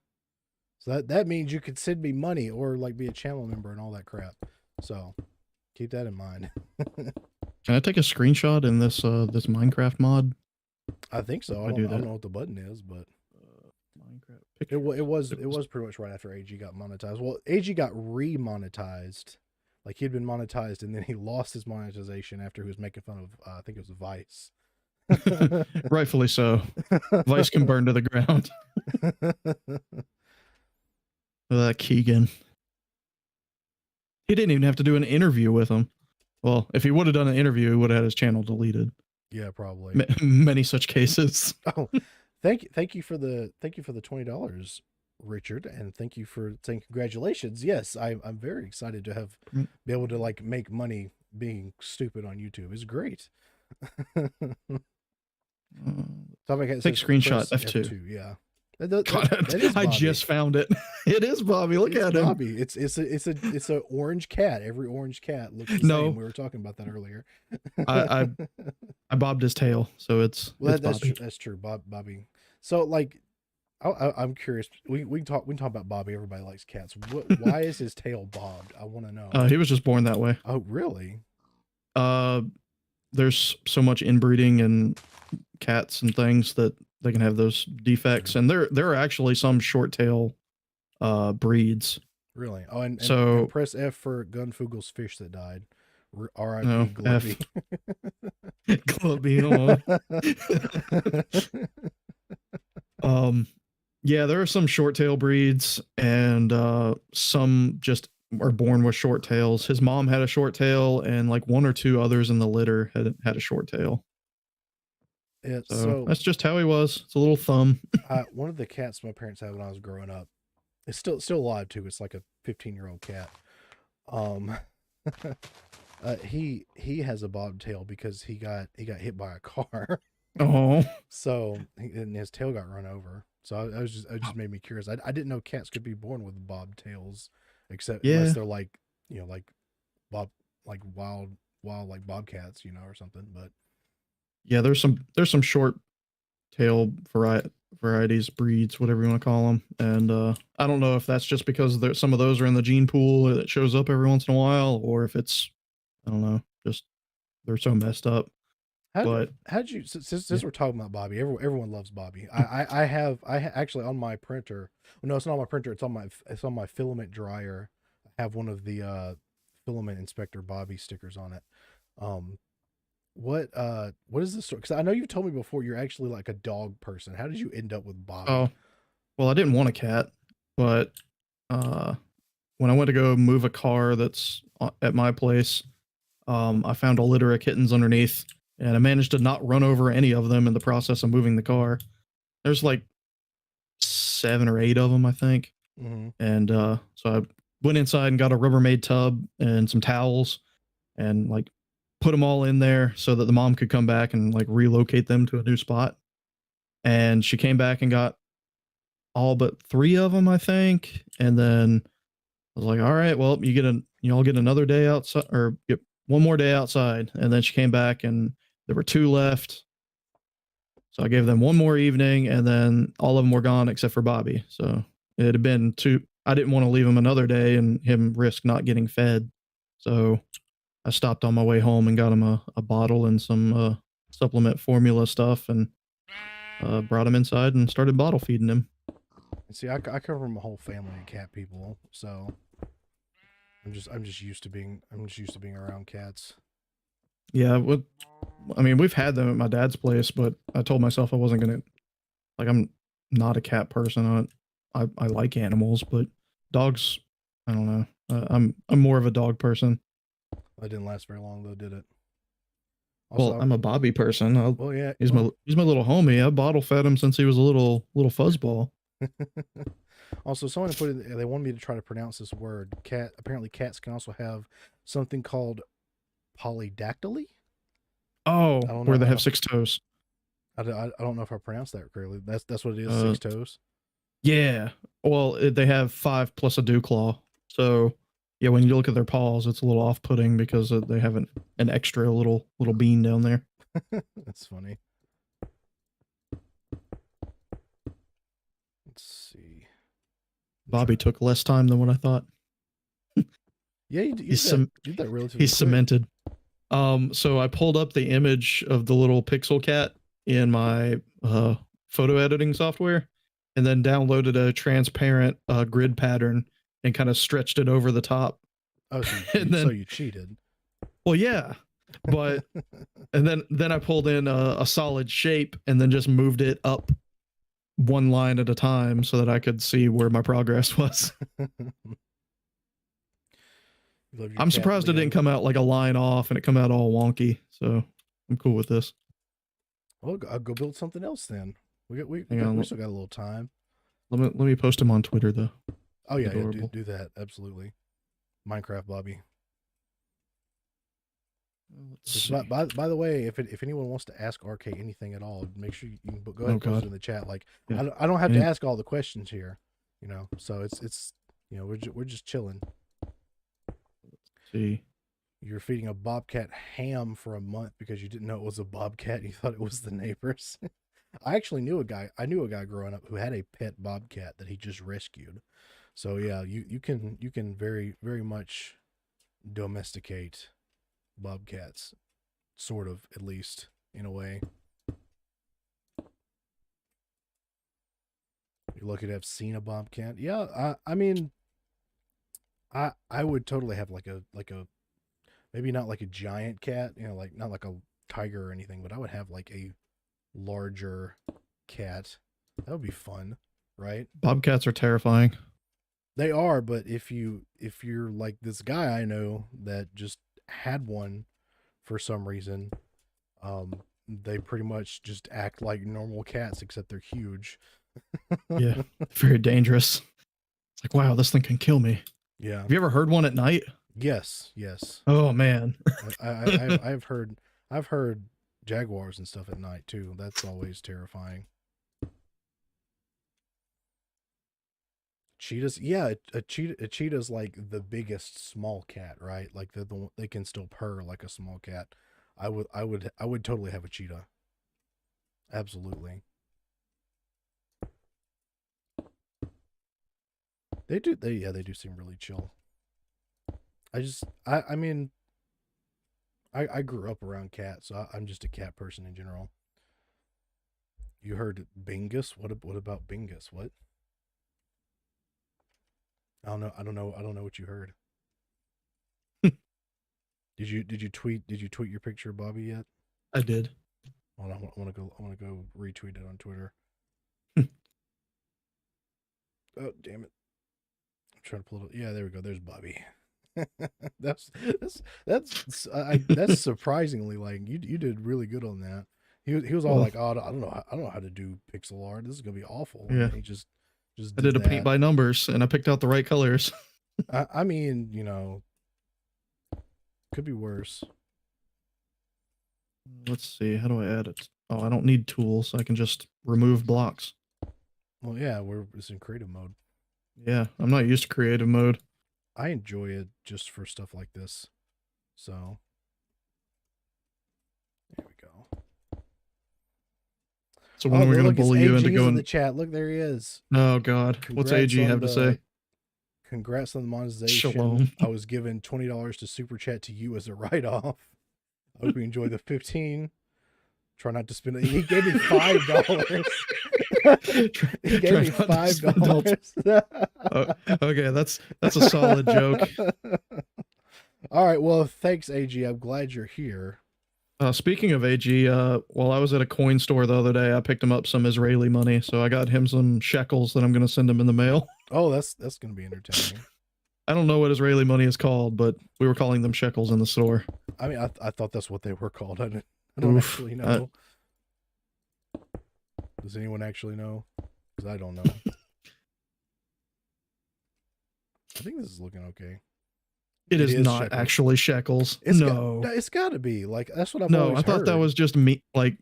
So that means you could send me money or like be a channel member and all that crap. So keep that in mind. Can I take a screenshot in this Minecraft mod? I think so. I do I don't that. know what the button is, but Minecraft it pictures. it was pretty much right after AG got monetized. Well, AG got remonetized. Like he'd been monetized and then he lost his monetization after he was making fun of I think it was Vice. Rightfully so. Vice can burn to the ground. Keegan. He didn't even have to do an interview with him. Well, if he would have done an interview, he would have had his channel deleted. Yeah, probably. Many such cases. Oh, thank you for the $20, Richard, and thank you for saying congratulations. Yes, I'm very excited to have be able to like make money being stupid on YouTube. It's great. Take screenshot F2. Yeah. I just found it. It is Bobby. Look at him. Bobby. It's a orange cat. Every orange cat looks the same. We were talking about that earlier. I bobbed his tail, so it's that's Bobby. True. That's true, Bobby. So like, I'm curious. We can talk about Bobby. Everybody likes cats. Why is his tail bobbed? I want to know. He was just born that way. Oh, really? There's so much inbreeding in cats and things that they can have those defects, and there are actually some short tail breeds. Really? Oh, and press F for Gunfugel's fish that died. R.I.P. Glubby. Glubby. Yeah, there are some short tail breeds, and some just are born with short tails. His mom had a short tail, and like one or two others in the litter had a short tail. Yeah, so that's just how he was. It's a little thumb. One of the cats my parents had when I was growing up, it's still alive too. It's like a 15-year-old cat. He has a bobtail because he got hit by a car. Oh, so and his tail got run over. So it just made me curious. I didn't know cats could be born with bobtails, except unless they're like like wild like bobcats, or something. But yeah, there's some short tail varieties, breeds, whatever you want to call them, and I don't know if that's just because some of those are in the gene pool that shows up every once in a while, or if it's, I don't know, just they're so messed up. How'd you, since we're talking about Bobby, everyone loves Bobby. I actually on my printer. Well, no, it's not on my printer. It's on my filament dryer. I have one of the filament inspector Bobby stickers on it. What is this story? Because I know you've told me before you're actually like a dog person. How did you end up with Bobby? Oh, well, I didn't want a cat, but when I went to go move a car that's at my place, I found a litter of kittens underneath. And I managed to not run over any of them in the process of moving the car. There's like 7 or 8 of them, I think. Mm-hmm. And so I went inside and got a Rubbermaid tub and some towels and like put them all in there so that the mom could come back and like relocate them to a new spot. And she came back and got all but 3 of them, I think. And then I was like, all right, well, y'all get another day outside, or get one more day outside. And then she came back and there were 2 left. So I gave them one more evening, and then all of them were gone except for Bobby. So it had been 2. I didn't want to leave him another day and him risk not getting fed. So I stopped on my way home and got him a bottle and some supplement formula stuff, and brought him inside and started bottle feeding him. See, I come from a whole family of cat people, so I'm just used to being around cats. Yeah, I mean, we've had them at my dad's place, but I told myself I wasn't gonna. Like, I'm not a cat person. I like animals, but dogs, I don't know. I'm more of a dog person. That didn't last very long though, did it? Also, well, I'm a Bobby person. Well, yeah, he's my little homie. I bottle fed him since he was a little fuzzball. Also, someone put in, they wanted me to try to pronounce this word. Cat. Apparently, cats can also have something called polydactyly. Oh, where they have 6 toes. I don't know if I pronounced that correctly. That's what it is. 6 toes. Yeah. Well, they have 5 plus a dew claw. So yeah, when you look at their paws, it's a little off-putting because they have an extra little bean down there. That's funny. Let's see. Bobby took less time than what I thought. Yeah, you He's did that relatively he's quick. cemented. So I pulled up the image of the little pixel cat in my photo editing software, and then downloaded a transparent grid pattern and kind of stretched it over the top. Oh, And then, so you cheated. well, yeah, but and then I pulled in a solid shape and then just moved it up one line at a time so that I could see where my progress was. I'm surprised it didn't come out like a line off and it come out all wonky. So I'm cool with this. Well, I'll go build something else then. We still got a little time. Let me post him on Twitter though. Oh yeah, do that, absolutely. Minecraft Bobby. By the way, if anyone wants to ask RK anything at all, make sure you can go ahead and post it in the chat. Like, yeah. I don't have to ask all the questions here, you know. So it's you know, we're just chilling. Let's see. You're feeding a bobcat ham for a month because you didn't know it was a bobcat and you thought it was the neighbors. I actually knew a guy. I knew a guy growing up who had a pet bobcat that he just rescued. So yeah, you can very much domesticate bobcats, sort of, at least in a way. You're lucky to have seen a bobcat. Yeah, I mean, I would totally have like a maybe not like a giant cat, you know, like not like a tiger or anything, but I would have like a larger cat. That would be fun, right? Bobcats are terrifying. They are, but if you're like this guy I know that just had one for some reason, they pretty much just act like normal cats except they're huge. Yeah, very dangerous. It's like, wow, this thing can kill me. Yeah. Have you ever heard one at night? Yes. Oh man. I've heard jaguars and stuff at night too. That's always terrifying. Cheetahs, yeah, a cheetah's like the biggest small cat, right? Like they can still purr like a small cat. I would totally have a cheetah. Absolutely. They do seem really chill. I mean, I grew up around cats, so I'm just a cat person in general. You heard Bingus? What about Bingus? What? I don't know what you heard. Did you tweet your picture, Bobby, yet? I did. Well, I want to go retweet it on Twitter. Oh, damn it. I'm trying to pull it. Yeah, there we go. There's Bobby. that's surprisingly, like, you did really good on that. He was all like, "Oh, I don't know how to do pixel art. This is going to be awful." Yeah. And he just I did a paint by numbers and I picked out the right colors. I mean, you know, could be worse. Let's see. How do I add it? Oh, I don't need tools. I can just remove blocks. Well, yeah, it's in creative mode. Yeah, I'm not used to creative mode. I enjoy it just for stuff like this. So, there we go. So when we're going to bully you into going in the chat. Look, there he is. Oh God, what's AG have to say? Congrats on the monetization. Shalom. I was given $20 to super chat to you as a write-off. I hope you enjoy the 15. Try not to spend it. He gave me $5. He gave me $5. Okay, that's a solid joke. All right, well, thanks, AG. I'm glad you're here. Speaking of AG, while I was at a coin store the other day, I picked him up some Israeli money, so I got him some shekels that I'm going to send him in the mail. Oh, that's going to be entertaining. I don't know what Israeli money is called, but we were calling them shekels in the store. I mean, I thought that's what they were called. I don't actually know. Does anyone actually know? Because I don't know. I think this is looking okay. It is not shekels. Actually shekels. It's got to be. Like, that's what I've always heard. I thought that was just me. Like,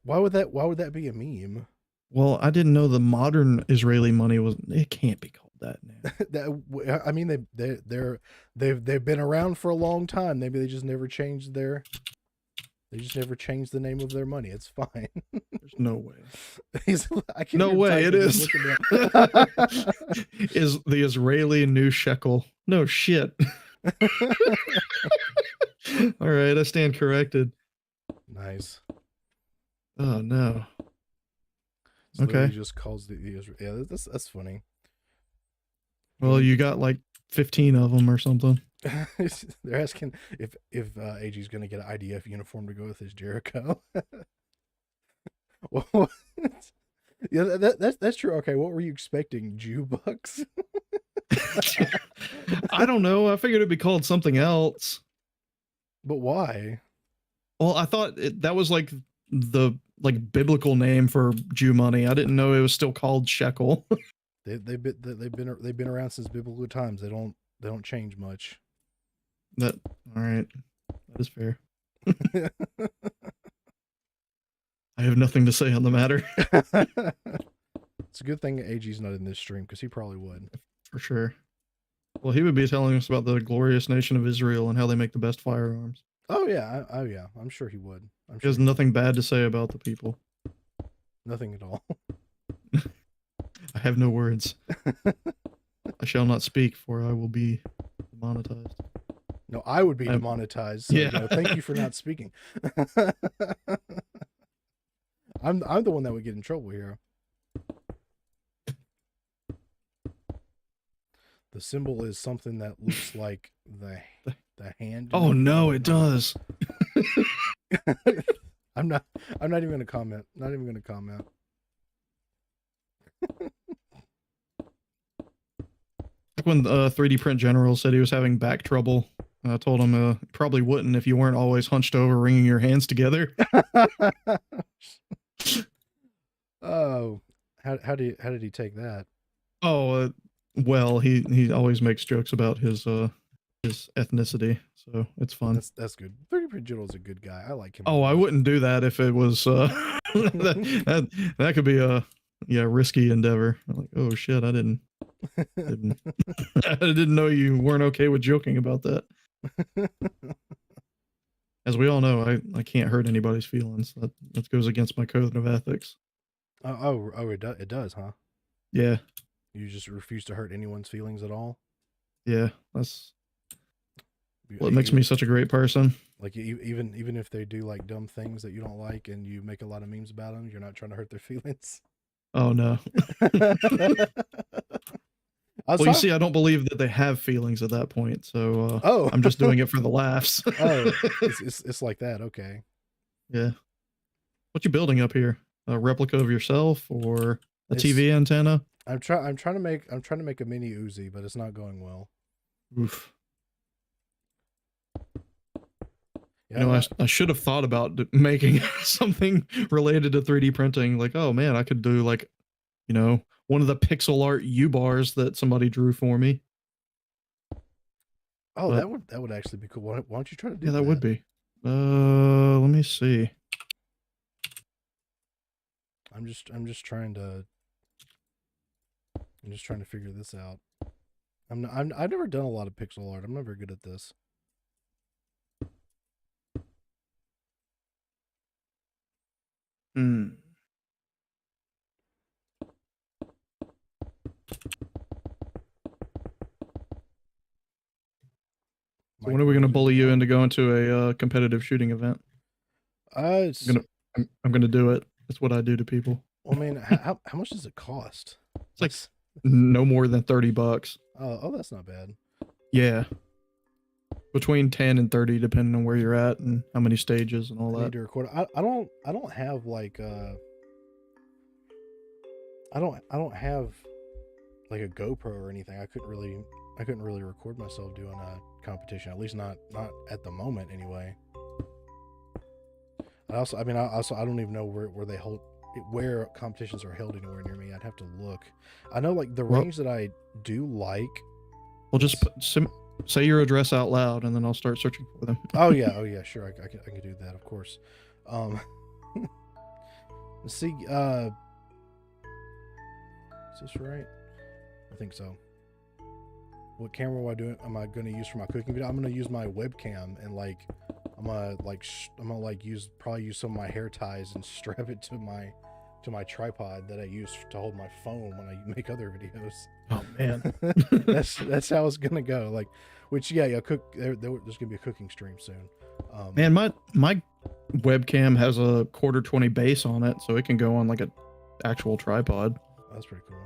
why would that be a meme? Well, I didn't know the modern Israeli money was. It can't be called that now. I mean, they've been around for a long time. Maybe they just never changed their They just never changed the name of their money. It's fine. There's no way. I can't No even way, type it He's is. looking down. Is the Israeli new shekel? No shit. All right, I stand corrected. Nice. Oh no. It's Okay. literally just calls the Israel. Yeah, that's funny. Well, you got like 15 of them or something. They're asking if AG's gonna get an IDF uniform to go with his Jericho. Well, yeah, that's true. Okay, what were you expecting, Jew bucks? I don't know. I figured it'd be called something else. But why? Well, I thought that was like the biblical name for Jew money. I didn't know it was still called shekel. They've been around since biblical times. They don't change much. All right. That is fair. I have nothing to say on the matter. It's a good thing AG's not in this stream because he probably would. For sure. Well, he would be telling us about the glorious nation of Israel and how they make the best firearms. Oh yeah, I'm sure he would. He has nothing bad to say about the people. Nothing at all. I have no words. I shall not speak, for I will be demonetized. No, I would be demonetized. So, yeah. Thank you for not speaking. I'm the one that would get in trouble here. The symbol is something that looks like the hand. Oh no, it does. I'm not even gonna comment. Not even gonna comment. Like when 3D Print General said he was having back trouble, I told him probably wouldn't if you weren't always hunched over, wringing your hands together. Oh, how did he take that? Oh, well, he always makes jokes about his ethnicity, so it's fun. That's good. 3D Print General's a good guy. I like him. Oh, I wouldn't do that if it was that could be a risky endeavor. I'm like, oh shit, I didn't I didn't know you weren't okay with joking about that. As we all know, I can't hurt anybody's feelings. That goes against my code of ethics. Oh, it does, huh? Yeah. You just refuse to hurt anyone's feelings at all? Yeah, that's what makes me such a great person. Like even if they do like dumb things that you don't like and you make a lot of memes about them, you're not trying to hurt their feelings. Oh no. Well, you see, I don't believe that they have feelings at that point, so I'm just doing it for the laughs. Oh, it's like that. Okay. Yeah. What you building up here? A replica of yourself or a TV antenna? I'm trying to make a mini Uzi, but it's not going well. Oof. Yeah, you know, I should have thought about making something related to 3D printing. Like, oh man, I could do like, you know, one of the pixel art U-bars that somebody drew for me. Oh, but that would actually be cool. Why don't you try to do that? Yeah, that would be. Let me see. I'm just trying to figure this out. I've never done a lot of pixel art. I'm not very good at this. So when are we going to bully you into going to a competitive shooting event? I'm gonna do it. That's what I do to people. Well, I mean, how much does it cost? It's like no more than $30. Oh, that's not bad. Yeah, between 10 and 30, depending on where you're at and how many stages and all that. I need to record. I don't have like I don't have like a GoPro or anything. I couldn't really record myself doing a competition. At least not at the moment anyway. I don't even know where competitions are held anywhere near me. I'd have to look. I know like the range that I do like. Well, just say your address out loud, and then I'll start searching for them. Oh yeah, sure. I can do that, of course. Let's see. Is this right? I think so. What camera am I going to use for my cooking video? I'm going to use my webcam and like I'm gonna like probably use some of my hair ties and strap it to my tripod that I use to hold my phone when I make other videos. Oh man. That's how it's gonna go. Like, which yeah, there's gonna be a cooking stream soon. Man, my webcam has a quarter 20 base on it, so it can go on like a actual tripod. That's pretty cool.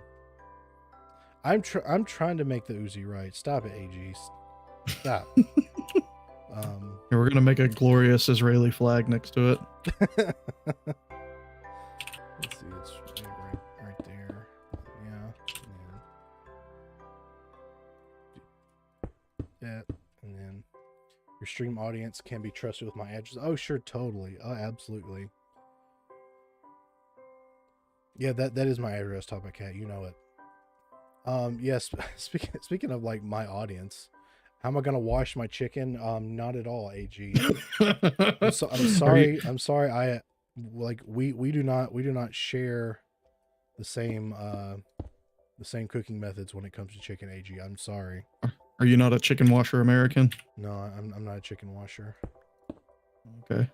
I'm trying to make the Uzi right. Stop it, AG. Stop. And we're gonna make a glorious Israeli flag next to it. Let's see, it's right there. Yeah. That, and then your stream audience can be trusted with my address. Oh, sure, totally. Oh, absolutely. Yeah, that is my address, Topic Cat. You know it. Yes. Speaking of like my audience, how am I gonna wash my chicken? Not at all, AG. I'm sorry. I'm sorry. I like we do not share the same cooking methods when it comes to chicken, AG. I'm sorry. Are you not a chicken washer American? No, I'm not a chicken washer. Okay.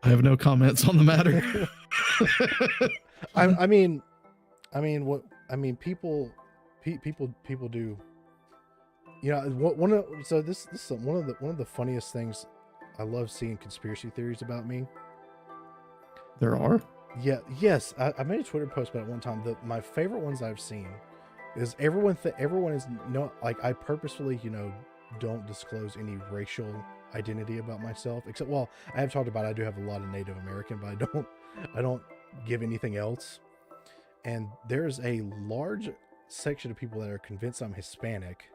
I have no comments on the matter. I mean people do. You know, this is one of the funniest things. I love seeing conspiracy theories about me. There are? Yeah, yes. I made a Twitter post about it one time. My favorite ones I've seen is everyone is no, like, I purposefully, don't disclose any racial identity about myself, except, well, I have talked about I do have a lot of Native American, but I don't give anything else. And there's a large section of people that are convinced I'm Hispanic,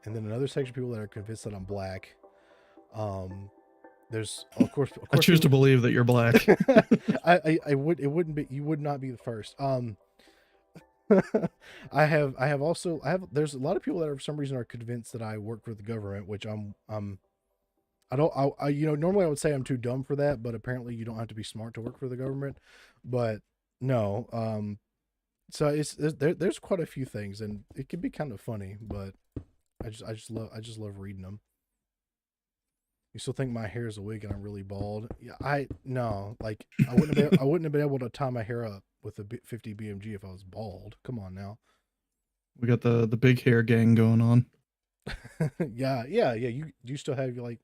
and then another section of people that are convinced that I'm black. There's of course I choose to believe that you're black. You would not be the first. There's a lot of people that for some reason are convinced that I work for the government, which normally I would say I'm too dumb for that, but apparently you don't have to be smart to work for the government. But no, so there's quite a few things, and it can be kind of funny, but I just love reading them. You still think my hair is a wig and I'm really bald? Yeah, I wouldn't have been able to tie my hair up with a 50 BMG if I was bald. Come on now. We got the big hair gang going on. Yeah. You still have like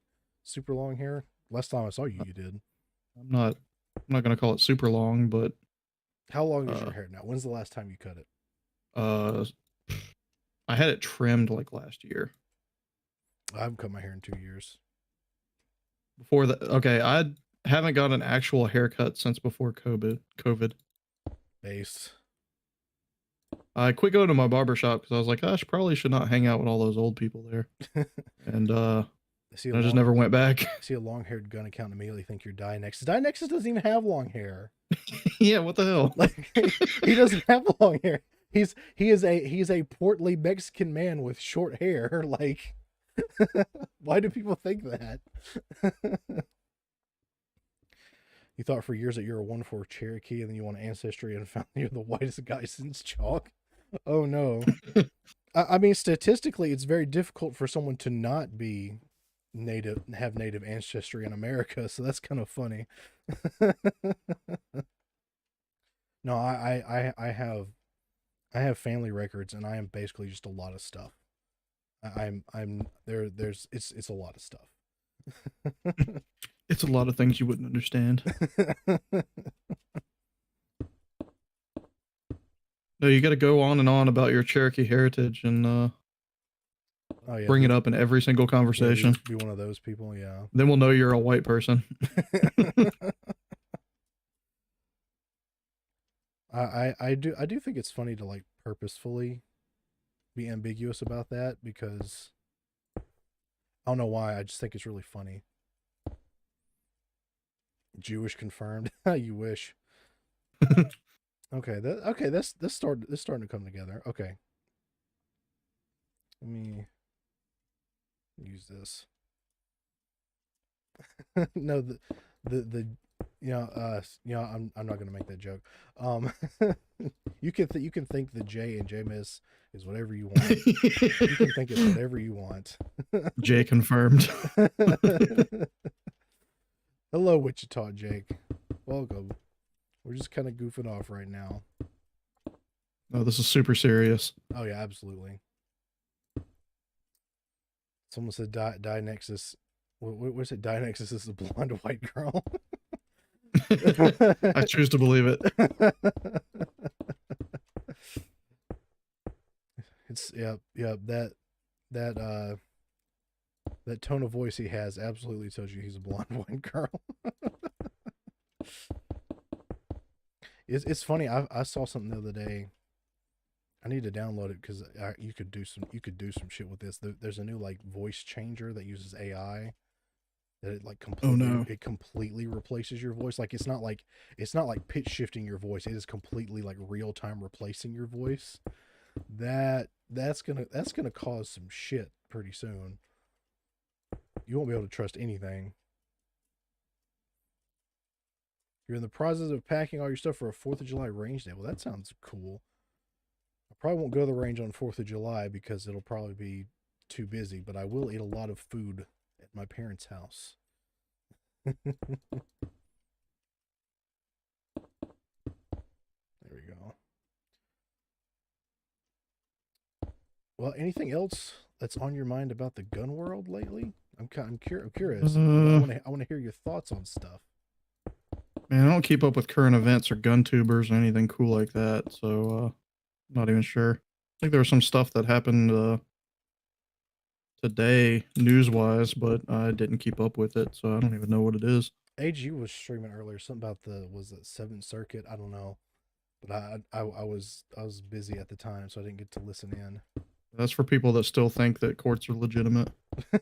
super long hair? Last time I saw you, you did. I'm not gonna call it super long, but how long is your hair now? When's the last time you cut it? I had it trimmed like last year. I haven't cut my hair in 2 years. Before that, okay, I haven't got an actual haircut since before COVID. Base. I quit going to my barbershop because I was like, I probably should not hang out with all those old people there. And I just never went back. See a long-haired gun account and immediately think you're Dynexus. Dynexus doesn't even have long hair. Yeah, what the hell? Like, he doesn't have long hair. He's a portly Mexican man with short hair. Like, why do people think that? You thought for years that you're a 1-4 Cherokee, and then you won Ancestry and found you're the whitest guy since chalk. Oh no. I mean, statistically, it's very difficult for someone to not be have native ancestry in America, so that's kind of funny. No, I have family records, and I am basically just a lot of stuff. It's a lot of stuff. It's a lot of things you wouldn't understand. No, you got to go on and on about your Cherokee heritage and bring it up in every single conversation. Be one of those people, yeah. Then we'll know you're a white person. I do think it's funny to like purposefully be ambiguous about that, because I don't know why. I just think it's really funny. Jewish confirmed. You wish. Okay, this starting to come together. Okay. Let me use this. No, the I'm not gonna make that joke. Um, you can think the J and JMeZZ is whatever you want. You can think it's whatever you want. Jay confirmed. Hello, Wichita Jake. Welcome. We're just kind of goofing off right now. Oh, this is super serious. Oh yeah, absolutely. Someone said Dynexus. What's it? Dynexus is a blonde white girl. I choose to believe it. It's yeah that that tone of voice he has absolutely tells you he's a blonde white girl. It's funny. I saw something the other day. I need to download it because you could do some shit with this. There's a new like voice changer that uses AI that it like Oh completely no. it completely replaces your voice. Like it's not like pitch shifting your voice. It is completely like real time replacing your voice. That's gonna cause some shit pretty soon. You won't be able to trust anything. You're in the process of packing all your stuff for a 4th of July range day. Well, that sounds cool. I probably won't go to the range on 4th of July because it'll probably be too busy, but I will eat a lot of food at my parents' house. There we go. Well, anything else that's on your mind about the gun world lately? I'm curious. I want to hear your thoughts on stuff. Man, I don't keep up with current events or gun tubers or anything cool like that, so I'm not even sure. I think there was some stuff that happened today, news wise, but I didn't keep up with it, so I don't even know what it is. AG was streaming earlier something about the was it Seventh Circuit? I don't know, but I was busy at the time, so I didn't get to listen in. That's for people that still think that courts are legitimate.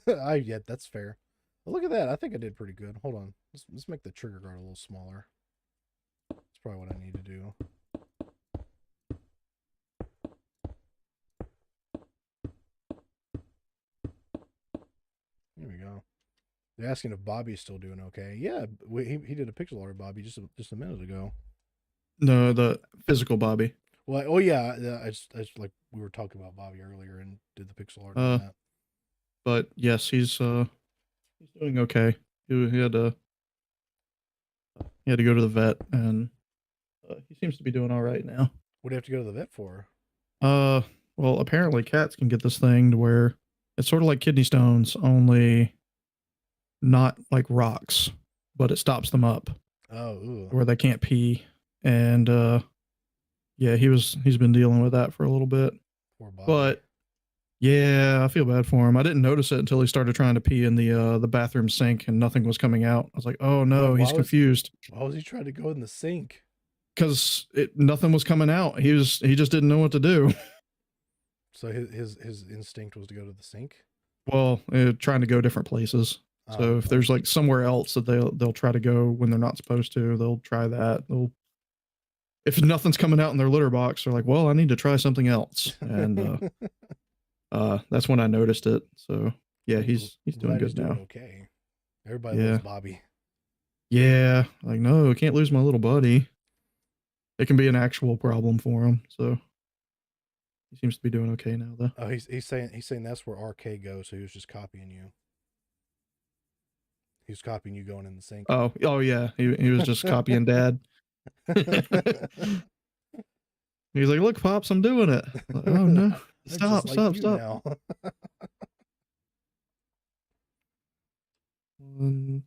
Yeah, that's fair. Well, look at that. I think I did pretty good. Hold on. Let's make the trigger guard a little smaller. That's probably what I need to do. There we go. They're asking if Bobby's still doing okay. Yeah, he did a pixel art of Bobby just a minute ago. No, the physical Bobby. Well, oh yeah, I just like we were talking about Bobby earlier and did the pixel art on Uh, that. but yes, he's doing okay. He had to go to the vet, and he seems to be doing all right now. What do you have to go to the vet for? Uh, well, apparently cats can get this thing to where it's sort of like kidney stones, only not like rocks, but it stops them up Oh, ooh, where they can't pee. And yeah, he's been dealing with that for a little bit. poor Bobby. But yeah, I feel bad for him. I didn't notice it until he started trying to pee in the bathroom sink and nothing was coming out. I was like, "Oh no, he's confused." Why was he trying to go in the sink? Cuz nothing was coming out. He just didn't know what to do. So his instinct was to go to the sink. Well, trying to go different places. So if there's like somewhere else that they'll try to go when they're not supposed to, they'll try that. If nothing's coming out in their litter box, they're like, "Well, I need to try something else." And that's when I noticed it. So yeah, he's doing good now. Okay, everybody Yeah, loves Bobby. yeah. Like, no, I can't lose my little buddy. It can be an actual problem for him. So he seems to be doing okay now, though. Oh, he's saying that's where RK goes. So he was just copying you. He was copying you going in the sink. Oh yeah. He was just copying Dad. He's like, "Look, Pops, I'm doing it." Like, oh no! Stop! Stop! One,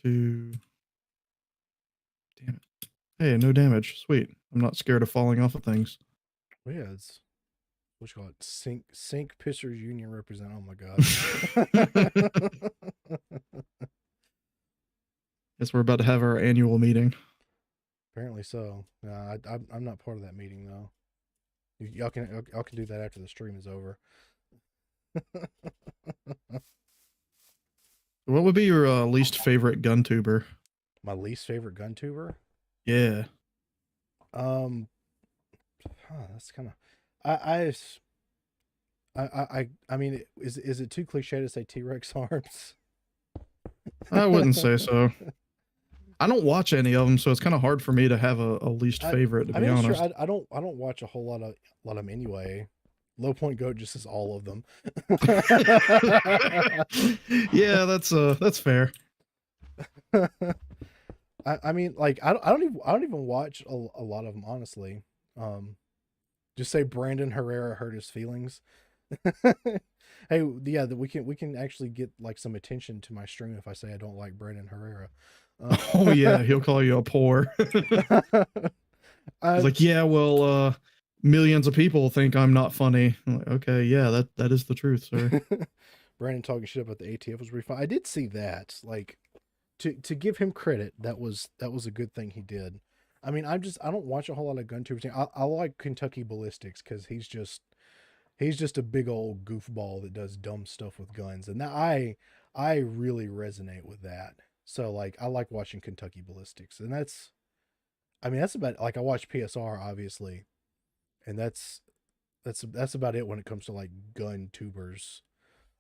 two. Damn it! Hey, no damage. Sweet. I'm not scared of falling off of things. Well, yeah, it's what you call it. Sink Pissers Union represent. Oh my god. Guess we're about to have our annual meeting. Apparently so. I'm not part of that meeting though. Y'all can do that after the stream is over. What would be your least favorite gun tuber? My least favorite gun tuber? Yeah. That's kind of I mean, is it too cliche to say T-Rex arms? I wouldn't say so. I don't watch any of them, so it's kind of hard for me to have a least I favorite, to I be mean, sure. honest. I don't watch a whole lot of them anyway. Low Point Goat just is all of them. Yeah, that's fair. I mean, like I don't even watch a lot of them honestly. Um, just say Brandon Herrera hurt his feelings. Hey, yeah, we can actually get like some attention to my stream if I say I don't like Brandon Herrera. Oh yeah, he'll call you a poor. He's I like, yeah, well, millions of people think I'm not funny. I'm like, okay, yeah, that is the truth, sir. Brandon talking shit about the ATF was pretty fun. I did see that. Like to give him credit, that was a good thing he did. I mean, I don't watch a whole lot of gun tubers. I like Kentucky Ballistics because he's just a big old goofball that does dumb stuff with guns, and that I really resonate with that. So like I like watching Kentucky Ballistics, and that's I mean that's about like I watch PSR obviously, and that's about it when it comes to like gun tubers.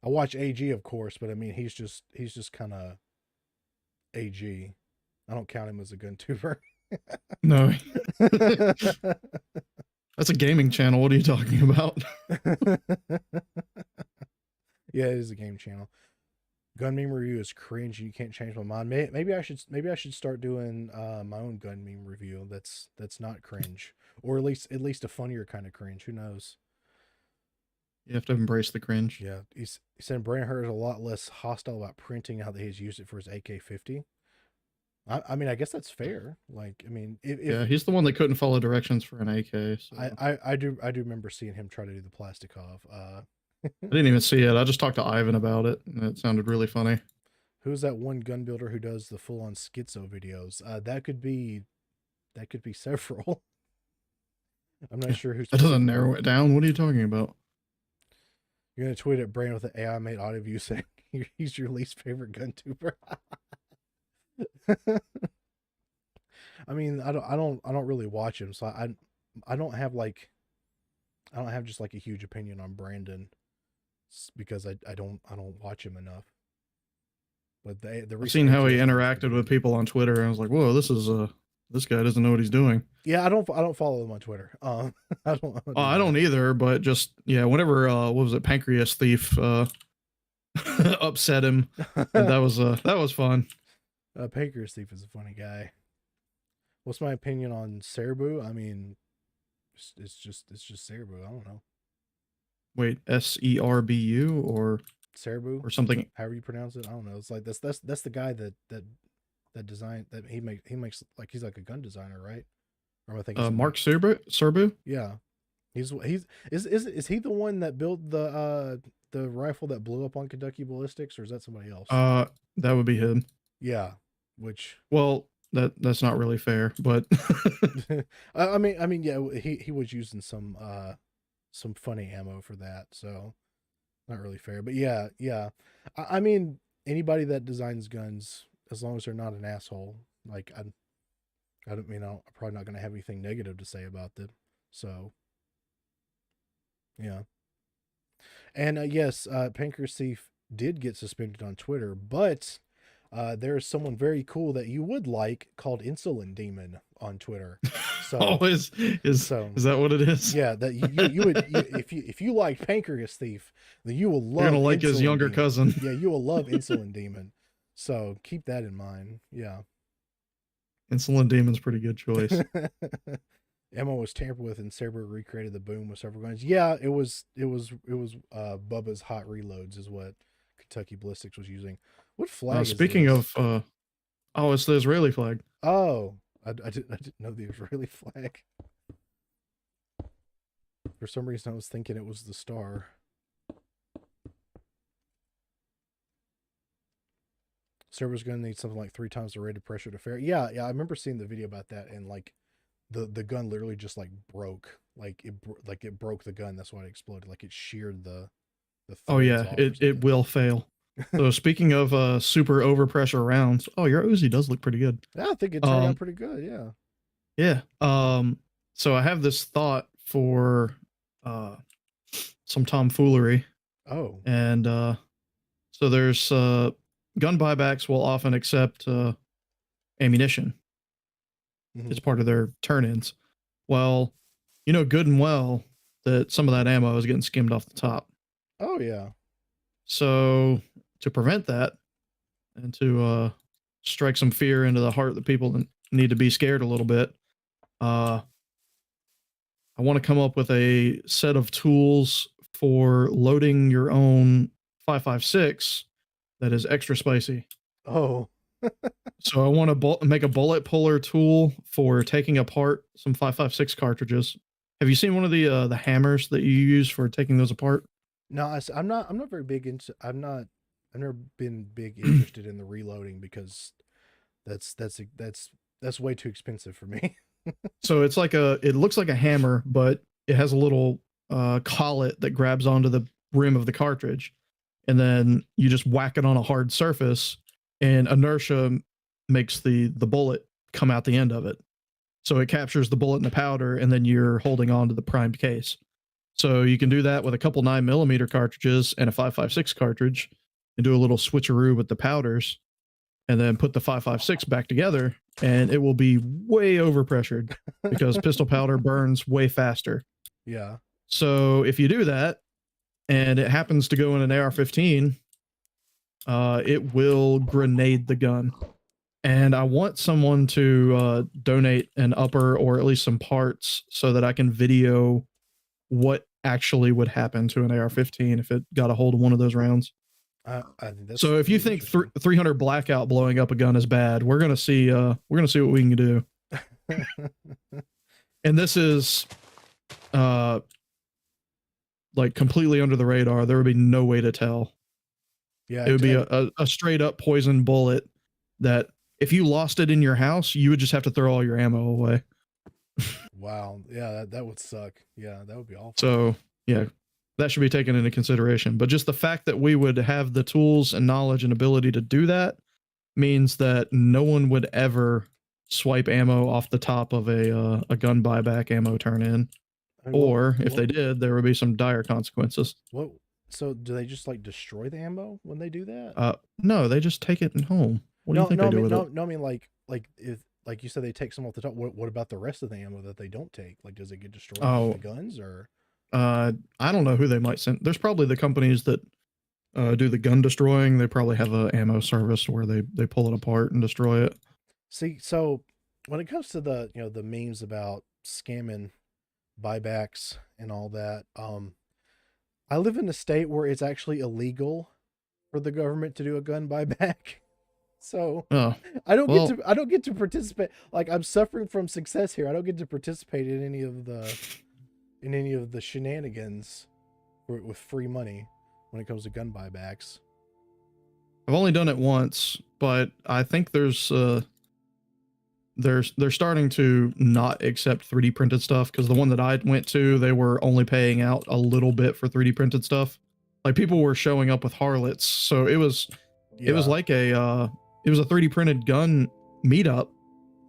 I watch AG of course, but I mean he's just kind of AG. I don't count him as a gun tuber. No, that's a gaming channel. What are you talking about? Yeah, it is a game channel. Gun meme review is cringe. You can't change my mind. Maybe I should start doing my own gun meme review. That's not cringe, or at least a funnier kind of cringe. Who knows? You have to embrace the cringe. Yeah, he said Brandon Hurt is a lot less hostile about printing out that he's used it for his AK-50. I mean, I guess that's fair. Like, I mean, if Yeah, he's the one that couldn't follow directions for an AK. So I do remember seeing him try to do the Plastikov. I didn't even see it. I just talked to Ivan about it, and it sounded really funny. Who's that one gun builder who does the full on schizo videos? That could be several. I'm not sure who's. That doesn't narrow it down. What are you talking about? You're gonna tweet at Brandon with an AI made audio view saying he's your least favorite gun tuber. I mean, I don't really watch him, so I don't have like I don't have just like a huge opinion on Brandon because I don't watch him enough. But the I've seen recent how he ATF videos interacted with people on Twitter, and I was like, "Whoa, this guy doesn't know what he's doing." Yeah, I don't follow him on Twitter. I don't do Oh, I that. don't either, but just yeah, whenever what was it, Pancreas Thief upset him, and that was fun. Pancreas Thief is a funny guy. What's my opinion on Cerebu? I mean, it's just Cerebu. I don't know. Wait, SERBU Cerebu, or something? however you pronounce it. I don't know. It's like that's the guy that designed that he makes like he's like a gun designer, right? Or am I thinking Mark Serbu? Yeah, he's is he the one that built the rifle that blew up on Kentucky Ballistics, or is that somebody else? That would be him. Yeah, which Well, that's not really fair, but I mean, yeah, he was using some funny ammo for that, so not really fair. But yeah, yeah, I mean, anybody that designs guns, as long as they're not an asshole, like I don't mean I'm probably not gonna have anything negative to say about them. So yeah, and yes, Pancreas Thief did get suspended on Twitter, but there is someone very cool that you would like called Insulin Demon on Twitter. So, oh, is that what it is? yeah, that you would if you like Pancreas Thief, then you will love. You're gonna like his Insulin younger Demon. cousin. Yeah, you will love Insulin Demon. So keep that in mind. Yeah. Insulin Demon's pretty good choice. Emma was tampered with, and Saber recreated the boom with several guns. Yeah, it was Bubba's hot reloads is what Kentucky Ballistics was using. What flag? Speaking is this? of, oh, it's the Israeli flag. Oh, I didn't know the Israeli flag. For some reason, I was thinking it was the star. Server's gonna need something like 3 times the rate of pressure to fire. Yeah, yeah, I remember seeing the video about that, and like the gun literally just like broke, like it broke the gun. That's why it exploded. Like it sheared the. Oh yeah, it will fail. So speaking of super overpressure rounds, oh, your Uzi does look pretty good. Yeah, I think it turned out pretty good. Yeah. Yeah. So I have this thought for some tomfoolery. Oh. And so there's gun buybacks will often accept ammunition. It's part of their turn-ins. Well, you know good and well that some of that ammo is getting skimmed off the top. Oh yeah. So to prevent that and to strike some fear into the heart of the people that need to be scared a little bit, I want to come up with a set of tools for loading your own 5.56 that is extra spicy. Oh. So I want to make a bullet puller tool for taking apart some 5.56 cartridges. Have you seen one of the hammers that you use for taking those apart? No, I'm not very big into. I've never been big interested in the reloading because that's way too expensive for me. So it's like it looks like a hammer, but it has a little collet that grabs onto the rim of the cartridge, and then you just whack it on a hard surface, and inertia makes the bullet come out the end of it. So it captures the bullet in the powder, and then you're holding on to the primed case. So you can do that with a couple 9mm cartridges and a 5.56 cartridge, and do a little switcheroo with the powders, and then put the 5.56 back together, and it will be way overpressured because pistol powder burns way faster. Yeah. So if you do that, and it happens to go in an AR-15, it will grenade the gun. And I want someone to donate an upper or at least some parts so that I can video what actually would happen to an AR-15 if it got a hold of one of those rounds. I think that's so if you think 300 blackout blowing up a gun is bad, we're gonna see what we can do. And this is like completely under the radar. There would be no way to tell. Yeah, it would be a straight up poison bullet that if you lost it in your house, you would just have to throw all your ammo away. Wow. Yeah, that would suck. Yeah, that would be awful. So yeah, that should be taken into consideration. But just the fact that we would have the tools and knowledge and ability to do that means that no one would ever swipe ammo off the top of a gun buyback ammo turn-in. Or if they did, there would be some dire consequences. What? So do they just like destroy the ammo when they do that? No, they just take it home. What do you think they do with it? No, I mean like if like you said they take some off the top. What about the rest of the ammo that they don't take? Like, does it get destroyed with the guns or? I don't know who they might send. There's probably the companies that do the gun destroying. They probably have a ammo service where they pull it apart and destroy it. See, so when it comes to the the memes about scamming buybacks and all that, I live in a state where it's actually illegal for the government to do a gun buyback. So I don't get to participate. Like, I'm suffering from success here. I don't get to participate in any of the shenanigans with free money when it comes to gun buybacks. I've only done it once, but I think they're starting to not accept 3D printed stuff, because the one that I went to, they were only paying out a little bit for 3D printed stuff. Like, people were showing up with harlots, so it was like it was a 3D printed gun meetup,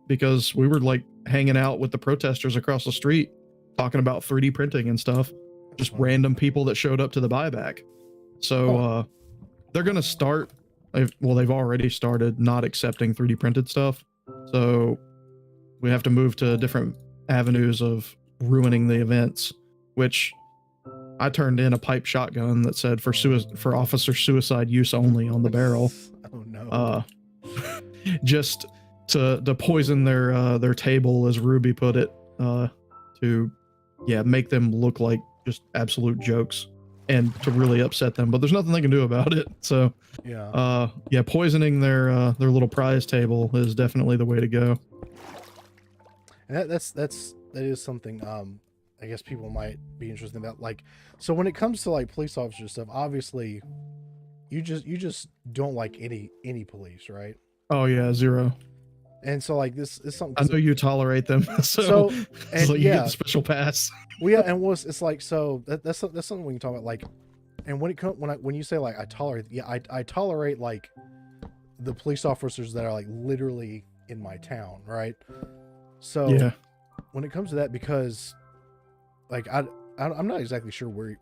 because we were like hanging out with the protesters across the street talking about 3D printing and stuff. Just random people that showed up to the buyback. So they're going to start, they've already started not accepting 3D printed stuff. So we have to move to different avenues of ruining the events, which I turned in a pipe shotgun that said for officer suicide use only on the barrel. Oh no. Just to poison their table, as Ruby put it, to make them look like just absolute jokes and to really upset them, but there's nothing they can do about it. So poisoning their little prize table is definitely the way to go. And that is something I guess people might be interested about. Like, so when it comes to like police officer stuff, obviously you just don't like any police, right? Oh yeah, zero. And so like this is something I know you tolerate them, so and you get the special pass. Well, yeah, and it's like, so that's something we can talk about. Like, and when you say like I tolerate, I tolerate like the police officers that are like literally in my town, right? So when it comes to that, because like I'm not exactly sure where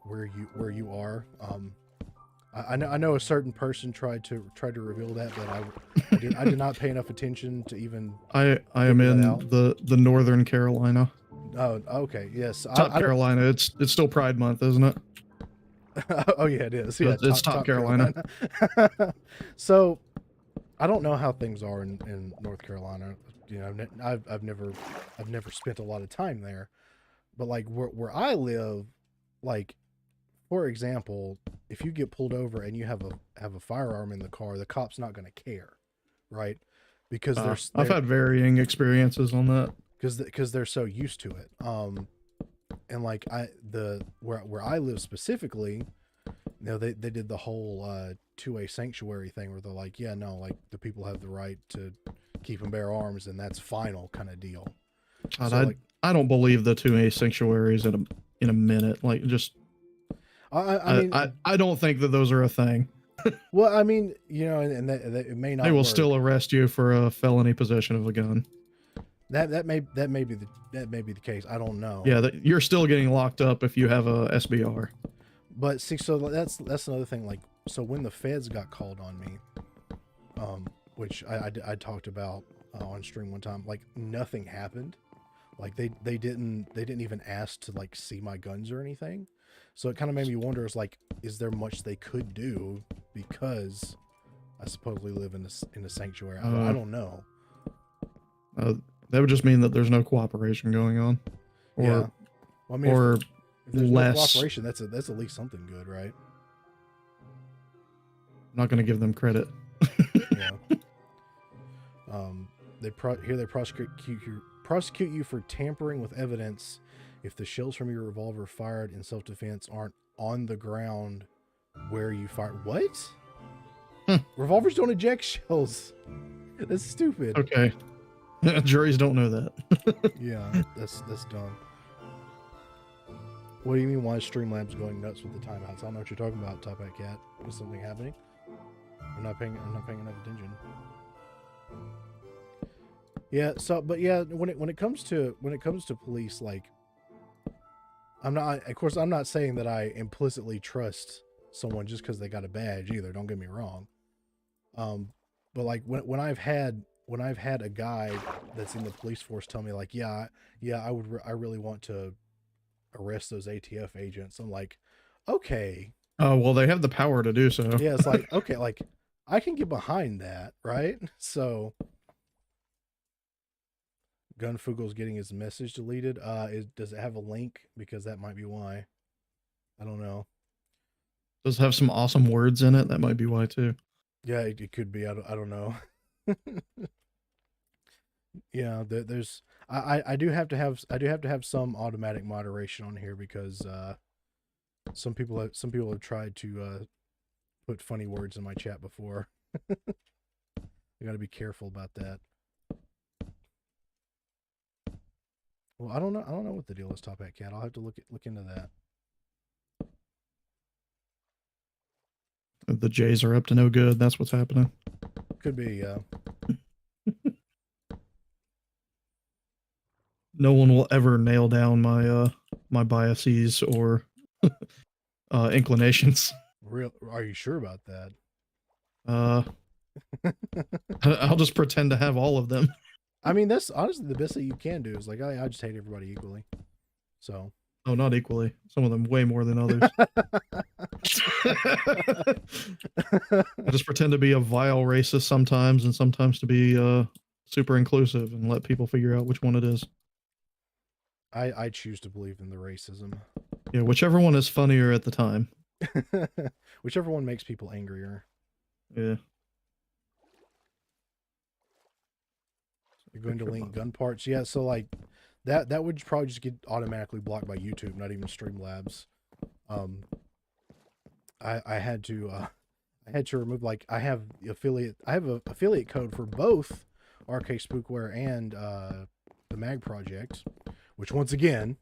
you are, I know a certain person tried to reveal that, but I did not pay enough attention to even I am figure that in out. the Northern Carolina. Oh, okay, yes. Top I don't. Carolina. It's still Pride Month, isn't it? Oh yeah, it is. So Yeah, it's Top top Carolina. Carolina. So I don't know how things are in North Carolina. You know, I've never spent a lot of time there, but like where I live, like for example, if you get pulled over and you have a firearm in the car, the cop's not going to care, right? Because I've had varying experiences on that. because they're so used to it. And like where I live specifically, you know, they did the whole two-way sanctuary thing where they're like, yeah, no, like the people have the right to keep and bear arms, and that's final kind of deal. God, So like, I don't believe the 2A sanctuaries in a minute. Like just I mean, I don't think that those are a thing. well, I mean, you know, and that it may They not will work. still arrest you for a felony possession of a gun. That may be the case. I don't know. Yeah, you're still getting locked up if you have a SBR. But see, so that's another thing. Like, so when the feds got called on me, which I talked about on stream one time, like nothing happened. Like they didn't even ask to like see my guns or anything. So it kind of made me wonder, is there much they could do because I supposedly live in a sanctuary? I don't know. That would just mean that there's no cooperation going on, or Yeah. Well, I mean, or if there's less. no cooperation, that's at least something good, right? I'm not going to give them credit. Yeah. They prosecute you for tampering with evidence if the shells from your revolver fired in self-defense aren't on the ground where you fired. What? Revolvers don't eject shells. That's stupid. Okay. Juries don't know that. Yeah, that's dumb. What do you mean? Why is Streamlabs going nuts with the timeouts? I don't know what you're talking about, Top Hat Cat. Is something happening? I'm not paying enough attention. Yeah. So, but yeah, when it comes to police, like, I'm not saying that I implicitly trust someone just because they got a badge either. Don't get me wrong. But like when I've had a guy that's in the police force tell me like, yeah, I really want to arrest those ATF agents. I'm like, okay. Oh, well, they have the power to do so. Yeah, it's like, okay, like I can get behind that, right? So Gunfugel's getting his message deleted. Does it have a link? Because that might be why. I don't know. Does have some awesome words in it. That might be why too. Yeah, it could be. I don't know. Yeah, there's I do have to have some automatic moderation on here because some people have tried to put funny words in my chat before. I got to be careful about that. Well, I don't know what the deal is, Top Hat Cat. I'll have to look into that. The Jays are up to no good. That's what's happening. Could be, yeah. No one will ever nail down my my biases or inclinations. Real? Are you sure about that? I'll just pretend to have all of them. I mean, that's honestly the best that you can do. Is like I just hate everybody equally. So. Oh, not equally. Some of them way more than others. I just pretend to be a vile racist sometimes, and sometimes to be super inclusive and let people figure out which one it is. I choose to believe in the racism. Yeah, whichever one is funnier at the time. Whichever one makes people angrier. Yeah. You're going to link gun parts. Yeah, so like that would probably just get automatically blocked by YouTube, not even Streamlabs. I had to remove, like, I have an affiliate code for both RKSpookware and the Mag Project, which once again,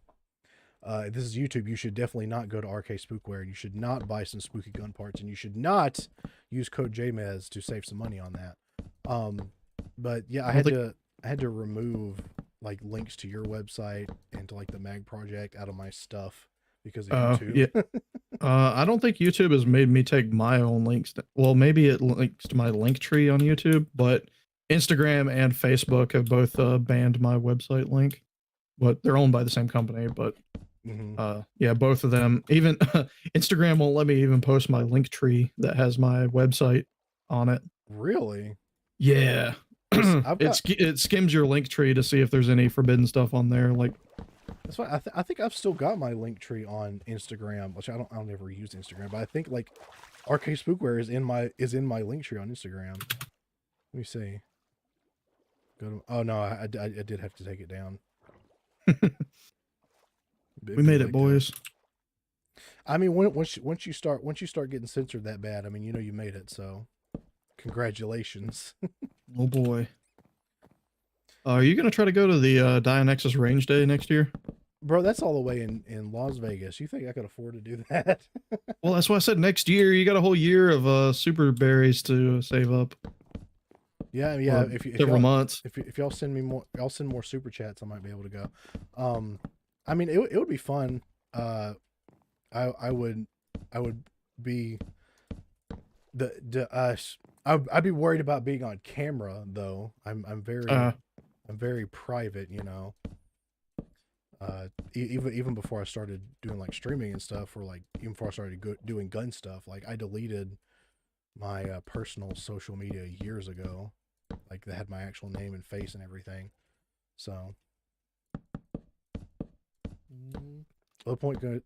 this is YouTube. You should definitely not go to RKSpookware. You should not buy some spooky gun parts, and you should not use code JMeZZ to save some money on that. But yeah, I had to remove like links to your website and to like the Mag Project out of my stuff because of YouTube. Yeah. I don't think YouTube has made me take my own links. Well, maybe it links to my link tree on YouTube, but Instagram and Facebook have both banned my website link. But they're owned by the same company. But yeah, both of them. Even Instagram won't let me even post my link tree that has my website on it. Really? Yeah. It skims your link tree to see if there's any forbidden stuff on there. Like, that's why I think I've still got my link tree on Instagram, which I'll never use Instagram, but I think like RKSpookware is in my link tree on Instagram. Let me see. Go to, oh no, I did have to take it down. we made it, boys. I mean, once you start getting censored that bad, I mean, you know you made it. So, congratulations. Oh boy. Are you gonna try to go to the Dianexus Range Day next year? Bro, that's all the way in Las Vegas. You think I could afford to do that? Well, that's why I said next year. You got a whole year of super berries to save up. Yeah, yeah. If several months. If y'all send me more, I'll send more super chats. I might be able to go. I mean, it would be fun. I would be I'd be worried about being on camera though. I'm very private, you know. Even before I started doing like streaming and stuff, or like even before I started doing gun stuff, like I deleted my personal social media years ago. Like they had my actual name and face and everything. So Low Point Goat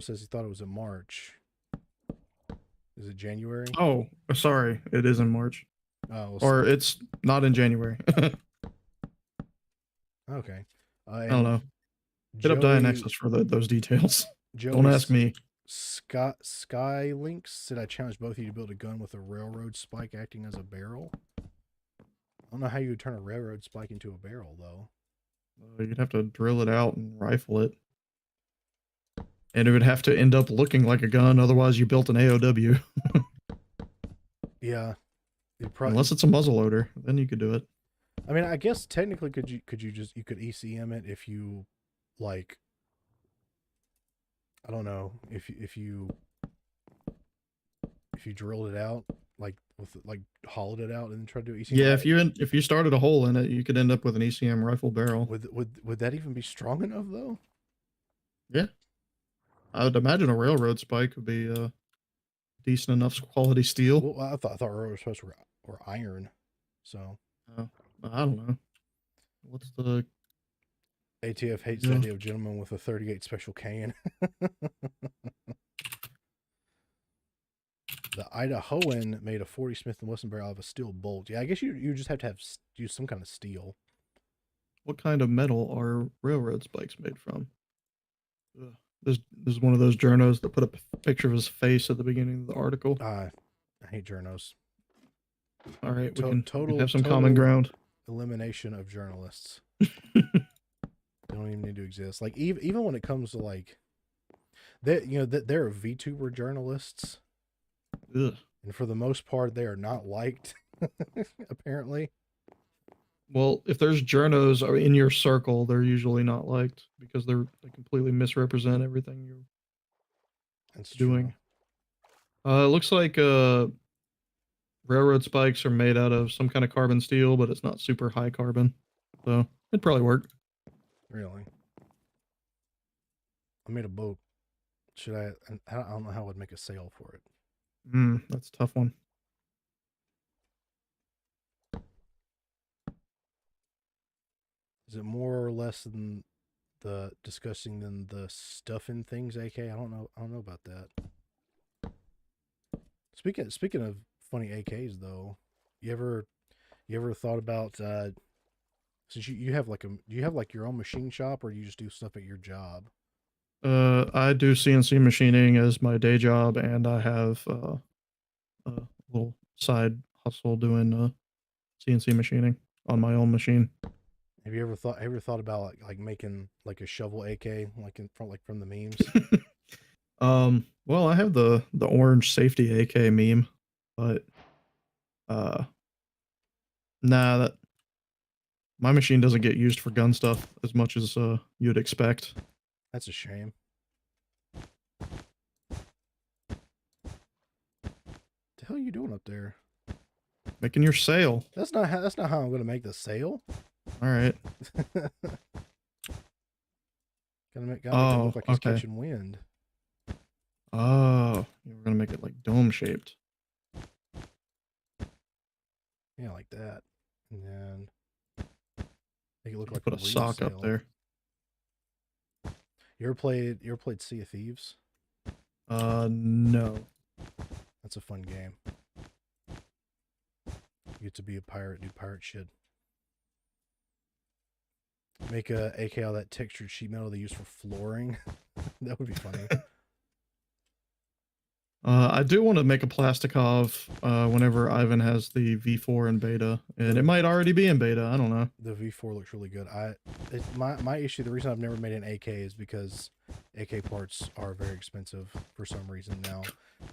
says he thought it was in March. Is it January? Oh, sorry, it is in March. Oh, or it's not in January. Okay. I don't know. Hit up Dianexus for those details. Don't ask me. Skylinks said I challenge both of you to build a gun with a railroad spike acting as a barrel. I don't know how you would turn a railroad spike into a barrel, though. You'd have to drill it out and rifle it. And it would have to end up looking like a gun, otherwise you built an AOW. Yeah. Unless it's a muzzleloader, then you could do it. I mean, I guess technically you could ECM it if you like, I don't know, if you drilled it out, like hollowed it out and then tried to do ECM. Yeah, if you started a hole in it, you could end up with an ECM rifle barrel. Would that even be strong enough though? Yeah. I would imagine a railroad spike would be decent enough quality steel. Well, I thought railroad spikes were iron, so. I don't know. What's the ATF hates the idea of gentleman with a 38 special cane. The Idahoan made a 40 Smith & Wesson barrel out of a steel bolt. Yeah, I guess you just have to use some kind of steel. What kind of metal are railroad spikes made from? Ugh. There's one of those journos that put up a picture of his face at the beginning of the article. I hate journos. All right, we can have some common ground. Elimination of journalists. They don't even need to exist. Like even when it comes to like, there are VTuber journalists. Ugh. And for the most part, they are not liked. Apparently. Well, if there's journos in your circle, they're usually not liked because they completely misrepresent everything you're doing. It looks like railroad spikes are made out of some kind of carbon steel, but it's not super high carbon, so it'd probably work. Really? I made a boat. Should I don't know how I would make a sail for it. That's a tough one. Is it more or less than the discussing than the stuffing things, AK? I don't know about that. Speaking of funny AKs though, you ever thought about since you have like your own machine shop, or do you just do stuff at your job? I do CNC machining as my day job, and I have a little side hustle doing CNC machining on my own machine. Have you ever thought about like making like a shovel AK like from the memes? Well, I have the orange safety AK meme, but nah, my machine doesn't get used for gun stuff as much as you'd expect. That's a shame. hell are you doing up there? Making your sail. That's not how I'm gonna make the sail. All right. Gotta make it Oh, look like he's okay. catching wind. Oh, we're gonna make it like dome shaped. Yeah, like that. And then make it look like Put a a real sock up sail. there. You ever played Sea of Thieves? No. That's a fun game. You get to be a pirate, do pirate shit. Make a AK out of that textured sheet metal they use for flooring. That would be funny. I do want to make a Plastikov whenever Ivan has the V4 in beta, and it might already be in beta. I don't know. The V4 looks really good. My issue, the reason I've never made an AK is because AK parts are very expensive for some reason now.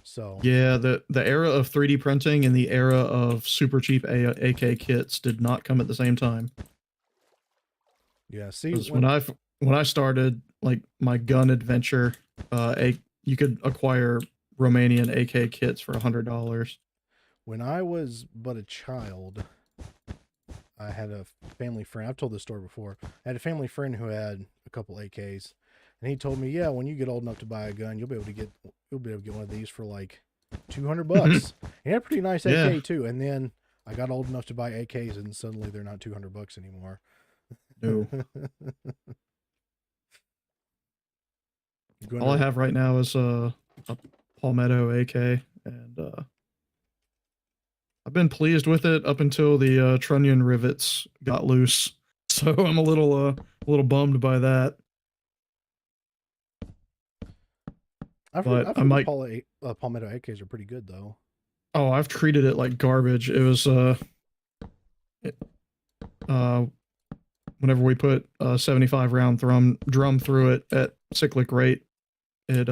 So Yeah, the era of 3D printing and the era of super cheap AK kits did not come at the same time. yeah, see When I started like my gun adventure, you could acquire Romanian AK kits for $100. when I was but a child, I had a family friend. I've told this story before. I had a family friend who had a couple AKs, and he told me, "Yeah, when you get old enough to buy a gun, you'll be able to get one of these for like $200." He had a pretty nice Yeah. AK too. And then I got old enough to buy AKs, and suddenly they're not $200 anymore. No. Going All I to, have right now is a Palmetto AK, and I've been pleased with it up until the trunnion rivets got loose. So I'm a little bummed by that. I've But I heard might. the Palmetto AKs are pretty good though. Oh, I've treated it like garbage. It was it, uh, whenever we put a 75 round drum through it at cyclic rate, it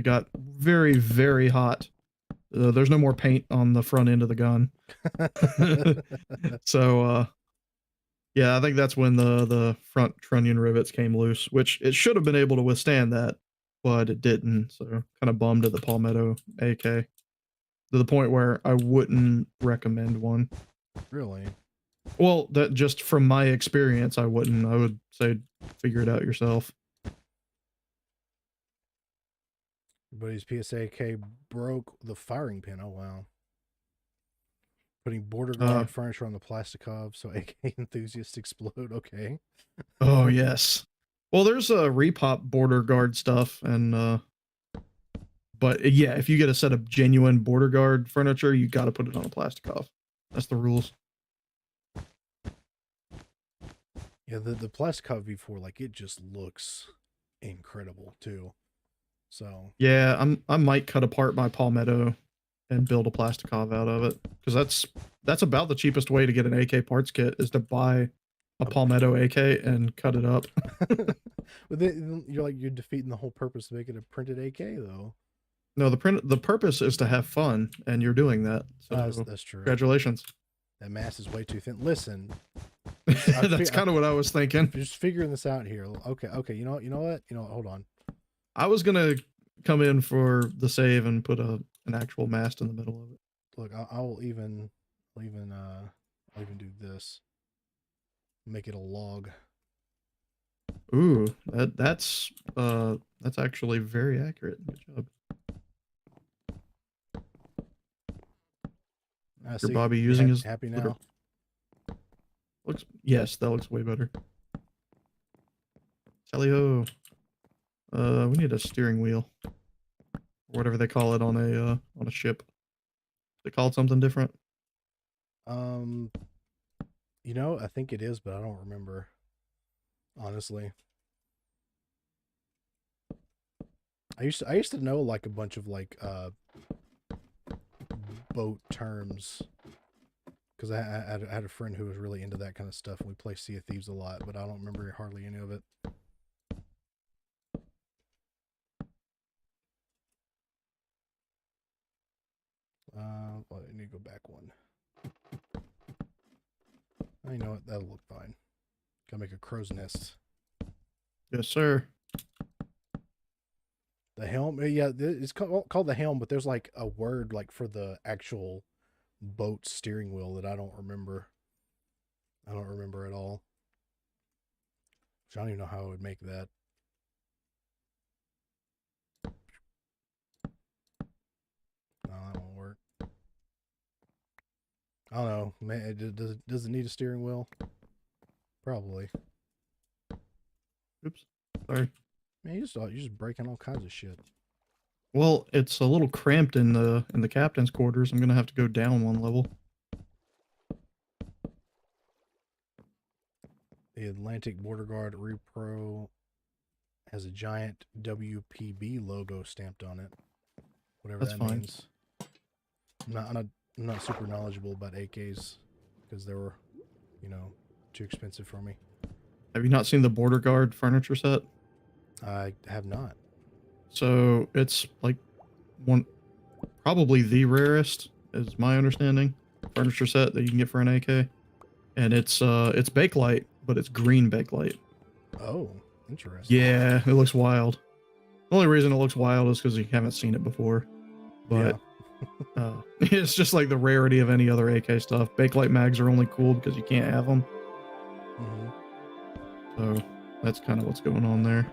got very, very hot. There's no more paint on the front end of the gun. So yeah, I think that's when the front trunnion rivets came loose, which it should have been able to withstand that, but it didn't. So kind of bummed at the Palmetto AK to the point where I wouldn't recommend one. Really? Well, that just from my experience, I wouldn't. I would say figure it out yourself. But his PSA AK broke the firing pin. Oh wow. Putting border guard furniture on the Plastikov so AK enthusiasts explode. Okay. Oh yes. Well, there's a repop border guard stuff, and but yeah, if you get a set of genuine border guard furniture, you got to put it on a Plastikov. That's the rules. Yeah, the Plastikov V4, like it just looks incredible too. So yeah, I might cut apart my Palmetto and build a Plastikov out of it, because that's about the cheapest way to get an AK parts kit is to buy a Palmetto AK and cut it up. but then you're defeating the whole purpose of making a printed AK though. No, the purpose is to have fun, and you're doing that. So That's true. congratulations. That mass is way too thin. Listen, That's kind of what I was thinking. Just figuring this out here. Okay. You know what? Hold on. I was gonna come in for the save and put an actual mast in the middle of it. Look, I'll even do this. Make it a log. Ooh, that's actually very accurate. Good job. Your Bobby using his happy now. Yes, that looks way better. Tally ho. We need a steering wheel, or whatever they call it on a ship. They call it something different. I think it is, but I don't remember. Honestly, I used to know like a bunch of like boat terms because I had a friend who was really into that kind of stuff, and we play Sea of Thieves a lot, but I don't remember hardly any of it. Well, I need to go back one. You know what? That'll look fine. Gotta make a crow's nest. Yes, sir. The helm, yeah, it's called the helm, but there's like a word like for the actual boat steering wheel that I don't remember. I don't remember at all. So I don't even know how I would make that. No, that won't work. I don't know. Man, does it need a steering wheel? Probably. Oops. Sorry. Man, you're just breaking all kinds of shit. Well, it's a little cramped in the captain's quarters. I'm gonna have to go down one level. The Atlantic Border Guard Repro has a giant WPB logo stamped on it. Whatever That's that fine. means. I'm not super knowledgeable about AKs because they were, too expensive for me. Have you not seen the Border Guard furniture set? I have not. So it's like probably the rarest, is my understanding, furniture set that you can get for an AK. And it's Bakelite, but it's green Bakelite. Oh, interesting. Yeah, it looks wild. The only reason it looks wild is because you haven't seen it before. But it's just like the rarity of any other AK stuff. Bakelite mags are only cool because you can't have them. So that's kind of what's going on there.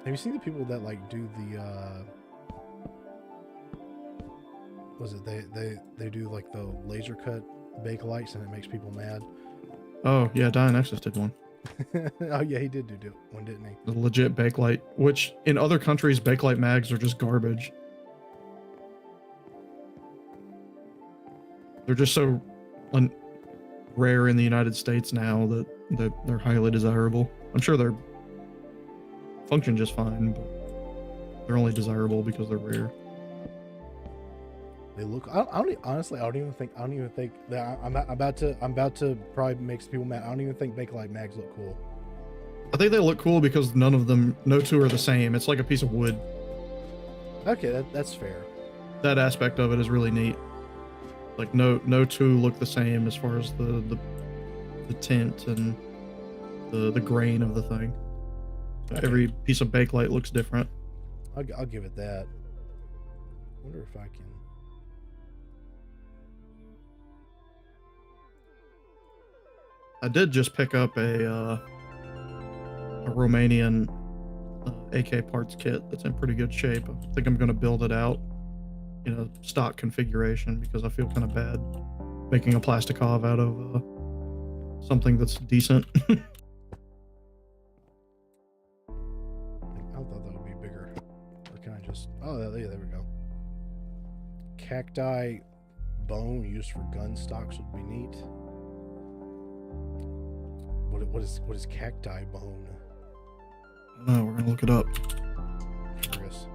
Have you seen the people that like do the was it they do like the laser cut Bakelites and it makes people mad? Oh yeah, Dianexus did one. Oh yeah, he did do one, didn't he? The legit Bakelite, which in other countries Bakelite mags are just garbage. They're just so rare in the United States now that they're highly desirable. I'm sure they're function just fine, but they're only desirable because they're rare. They look. Honestly, I don't even think that I'm about to probably make some people mad. I don't even think Bakelite mags look cool. I think they look cool because no two are the same. It's like a piece of wood. Okay, that's fair. That aspect of it is really neat. Like no two look the same as far as the tint and the grain of the thing. Okay. Every piece of Bakelite looks different. I'll give it that. I wonder if I can. I did just pick up a Romanian AK parts kit that's in pretty good shape. I think I'm going to build it out in a stock configuration because I feel kind of bad making a Plastikov out of something that's decent. I thought that would be bigger. Or can I just... Oh, there we go. Cacti bone used for gun stocks would be neat. What is cacti bone? No, we're gonna look it up. Curious.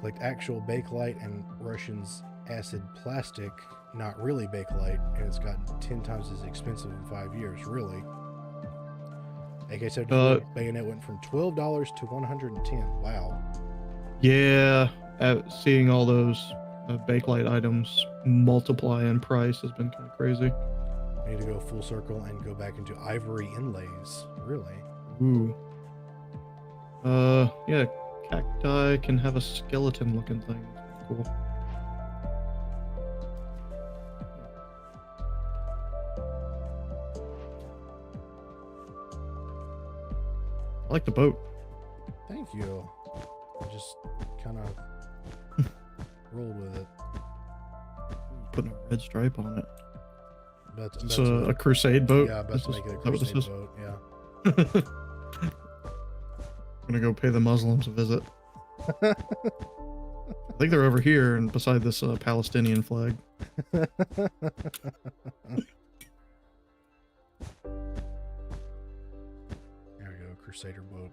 Like actual Bakelite and Russian's acid plastic, not really Bakelite, and it's gotten 10 times as expensive in 5 years. Really? AK-74 bayonet went from $12 to $110. Wow. Yeah, seeing all those Bakelite items multiply in price has been kind of crazy. I need to go full circle and go back into ivory inlays. Really? Ooh. Yeah, cacti can have a skeleton-looking thing. Cool. I like the boat. Thank you. I just kind of rolled with it. Putting a red stripe on it. It's a crusade boat. Yeah, about to make it a crusade boat. Yeah. I'm gonna go pay the Muslims a visit. I think they're over here and beside this Palestinian flag. There we go, Crusader boat.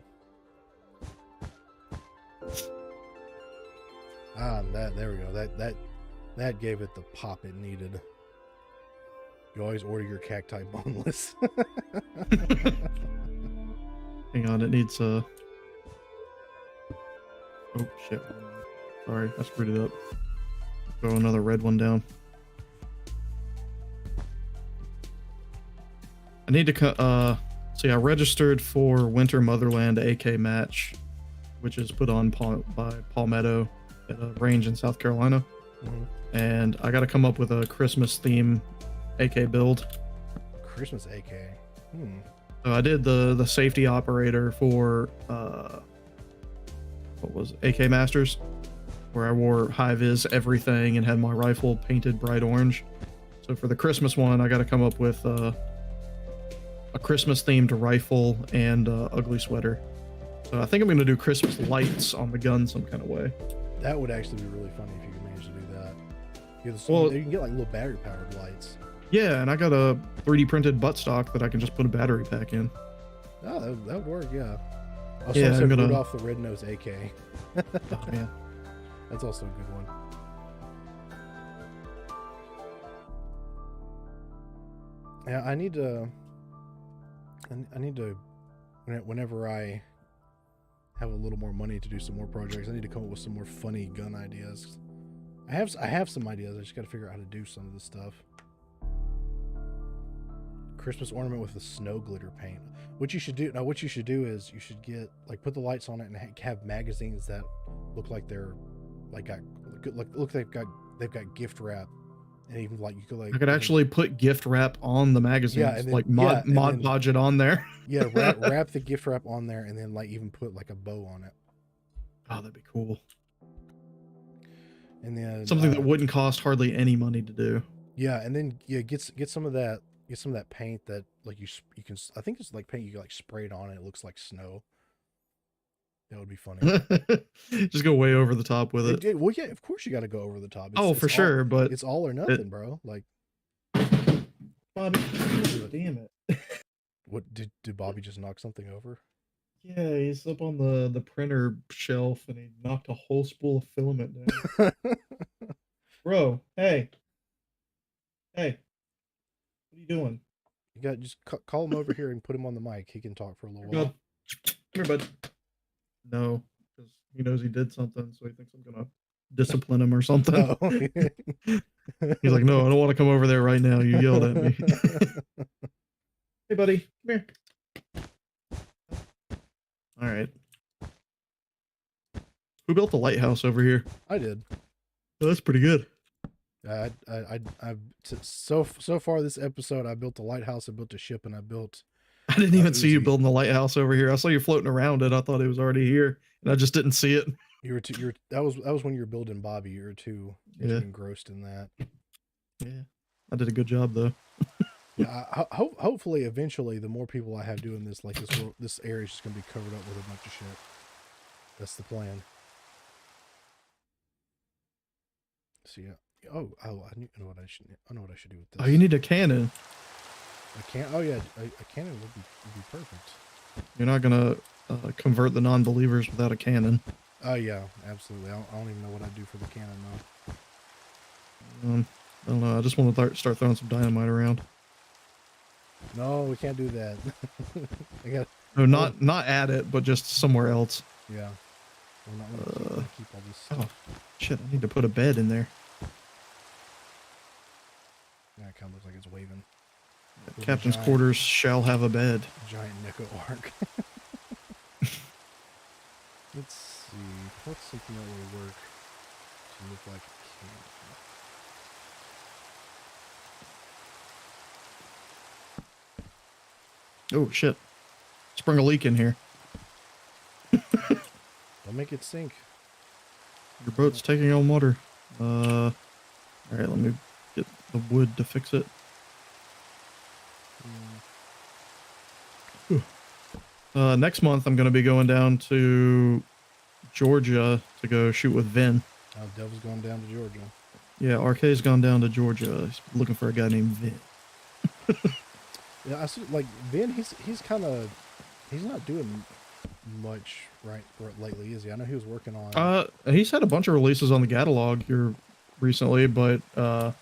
There we go. That gave it the pop it needed. You always order your cacti boneless. Hang on, it needs oh shit. Sorry, I screwed it up. Throw another red one down. I need to see, I registered for Winter Motherland AK match which is put on by Palmetto at a range in South Carolina. Mhm. And I got to come up with a Christmas theme AK build. Christmas AK. So I did the safety operator for what was it? AK Masters, where I wore high vis everything and had my rifle painted bright orange. So for the Christmas one, I got to come up with a Christmas themed rifle and ugly sweater. So I think I'm going to do Christmas lights on the gun some kind of way. That would actually be really funny if you could manage to do that. Well, you can get like little battery powered lights. Yeah, and I got a 3D printed buttstock that I can just put a battery pack in. Oh, that would work, yeah. Yeah, I'm gonna Rudolph the Red-Nosed AK. Oh man, That's also a good one. Yeah, I need to. Whenever I have a little more money to do some more projects, I need to come up with some more funny gun ideas. I have some ideas. I just got to figure out how to do some of this stuff. Christmas ornament with the snow glitter paint. What you should do is you should get put the lights on it and have magazines that look like they're they've got gift wrap, and even you could I could actually put gift wrap on the magazines. Yeah, and then, Mod Podge it on there. Yeah, wrap the gift wrap on there, and then even put a bow on it. Oh, that'd be cool. And then something that wouldn't cost hardly any money to do. Yeah, and then get some of that paint that you can. I think it's paint you can spray it on and it looks like snow. That would be funny. Just go way over the top with it. Well, yeah, of course you got to go over the top. For sure, but it's all or nothing, bro. Bobby, damn it! What did Bobby just knock something over? Yeah, he's up on the printer shelf and he knocked a whole spool of filament down. Bro, hey, what are you doing? You got just call him over here and put him on the mic. He can talk for a little while. Come here, bud. No, because he knows he did something, so he thinks I'm gonna discipline him or something. Oh. He's like, no, I don't want to come over there right now. You yelled at me. Hey, buddy, come here. All right. Who built the lighthouse over here? I did. Oh, that's pretty good. So far this episode, I built a lighthouse, I built a ship, and I didn't even see you building the lighthouse over here. I saw you floating around it. I thought it was already here, and I just didn't see it. That was when you were building Bobby. You were too engrossed in that. Yeah, I did a good job though. Yeah, hopefully, eventually, the more people I have doing this, this area is just gonna be covered up with a bunch of shit. That's the plan. So yeah. Oh, I know what I should do with this. Oh, you need a cannon. A cannon would be perfect. You're not gonna convert the non-believers without a cannon. Oh yeah, absolutely. I don't even know what I'd do for the cannon though. I don't know. I just want to start throwing some dynamite around. No, we can't do that. No, not at it, but just somewhere else. Yeah. We're not gonna keep all this stuff. Oh, shit! I need to put a bed in there. Yeah, it kind of looks like it's waving. Captain's quarters shall have a bed. Giant Neko arc. Let's see. What's something that will work to look like a can? Oh shit! Sprung a leak in here. Don't make it sink. Your boat's taking on water. All right, let me get the wood to fix it. Next month, I'm going to be going down to Georgia to go shoot with Vin. Oh, Devil's going down to Georgia. Yeah, RK's gone down to Georgia. He's looking for a guy named Vin. Yeah, I see. Vin, he's not doing much lately, is he? I know he was working on. He's had a bunch of releases on the catalog here recently, but I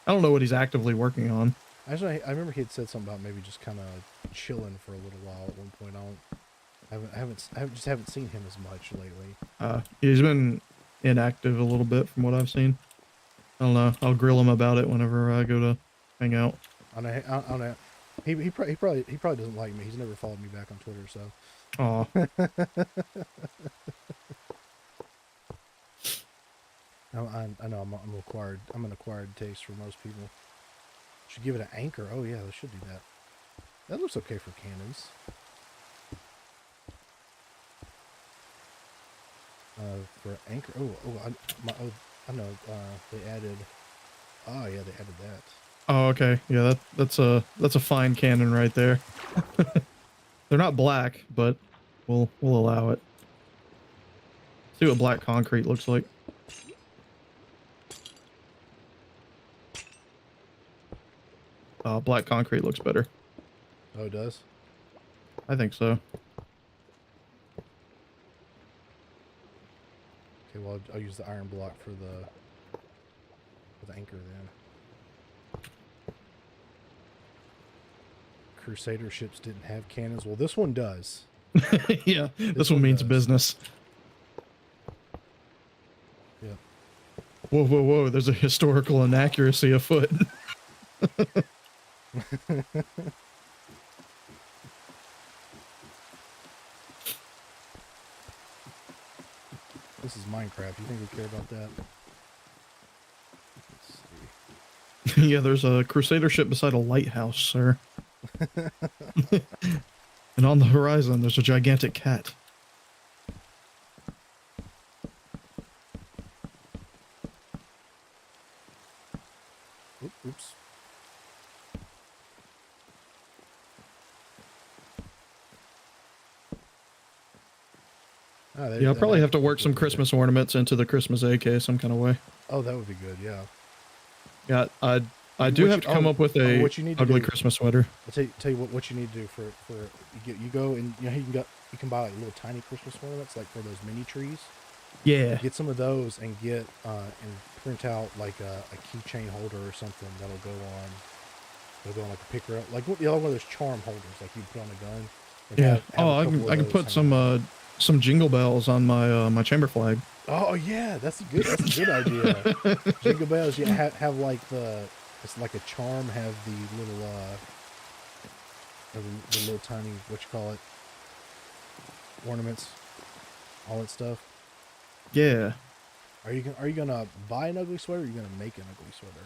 don't know what he's actively working on. Actually, I remember he had said something about maybe just kind of chilling for a little while at one point. I haven't seen him as much lately. He's been inactive a little bit from what I've seen. I don't know. I'll grill him about it whenever I go to hang out. He probably doesn't like me. He's never followed me back on Twitter, so. Oh, I know I'm acquired. I'm an acquired taste for most people. Should give it an anchor. Oh yeah, they should do that. That looks okay for cannons. For anchor. I know. They added. Oh yeah, they added that. oh, okay. Yeah, that's a fine cannon right there. They're not black, but we'll allow it. See what black concrete looks like. Black concrete looks better. Oh, it does. I think so. Okay, well I'll use the iron block for the anchor then. Crusader ships didn't have cannons. Well, this one does. Yeah, this one means does. business. Yeah. Whoa, whoa, whoa! There's a historical inaccuracy afoot. This is Minecraft. You think we care about that? Let's Yeah, there's a Crusader ship beside a lighthouse, sir. And on the horizon, there's a gigantic cat. Oops. Oh, Yeah, I'll probably have to work some Christmas ornaments into the Christmas AK some kind of way. Oh, that would be good. Yeah. Yeah, I do have to come up with a ugly Christmas sweater. I'll tell you what you need to do for you go and you can buy like little tiny Christmas ornaments like for those mini trees. Yeah. Get some of those and get and print out like a keychain holder or something that'll go on. It'll go on like a picker up, like one of those charm holders like you put on a gun. Yeah. I can put some jingle bells on my my chamber flag. Oh yeah, that's a good idea. Jingle bells, yeah, have like it's like a charm. Have the little tiny what you call it ornaments, all that stuff. Yeah. Are you gonna buy an ugly sweater? Or are you gonna make an ugly sweater?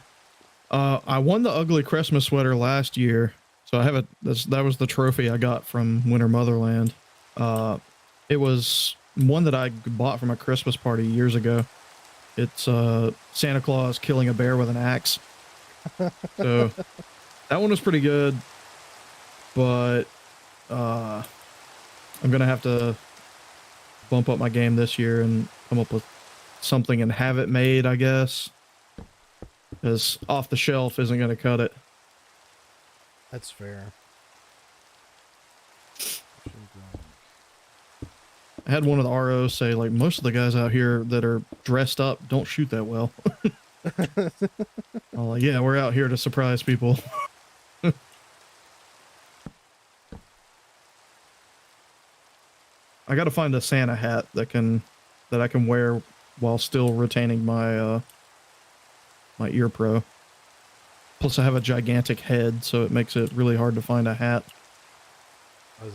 I won the ugly Christmas sweater last year, so I have it. That was the trophy I got from Winter Motherland. It was one that I bought from a Christmas party years ago. It's Santa Claus killing a bear with an axe. So that one was pretty good, but I'm gonna have to bump up my game this year and come up with something and have it made, I guess, because off the shelf isn't gonna cut it. That's fair. I had one of the ROs say, like, most of the guys out here that are dressed up don't shoot that well. I'm like, yeah, we're out here to surprise people. I gotta find a Santa hat that I can wear while still retaining my my ear pro. Plus I have a gigantic head, so it makes it really hard to find a hat.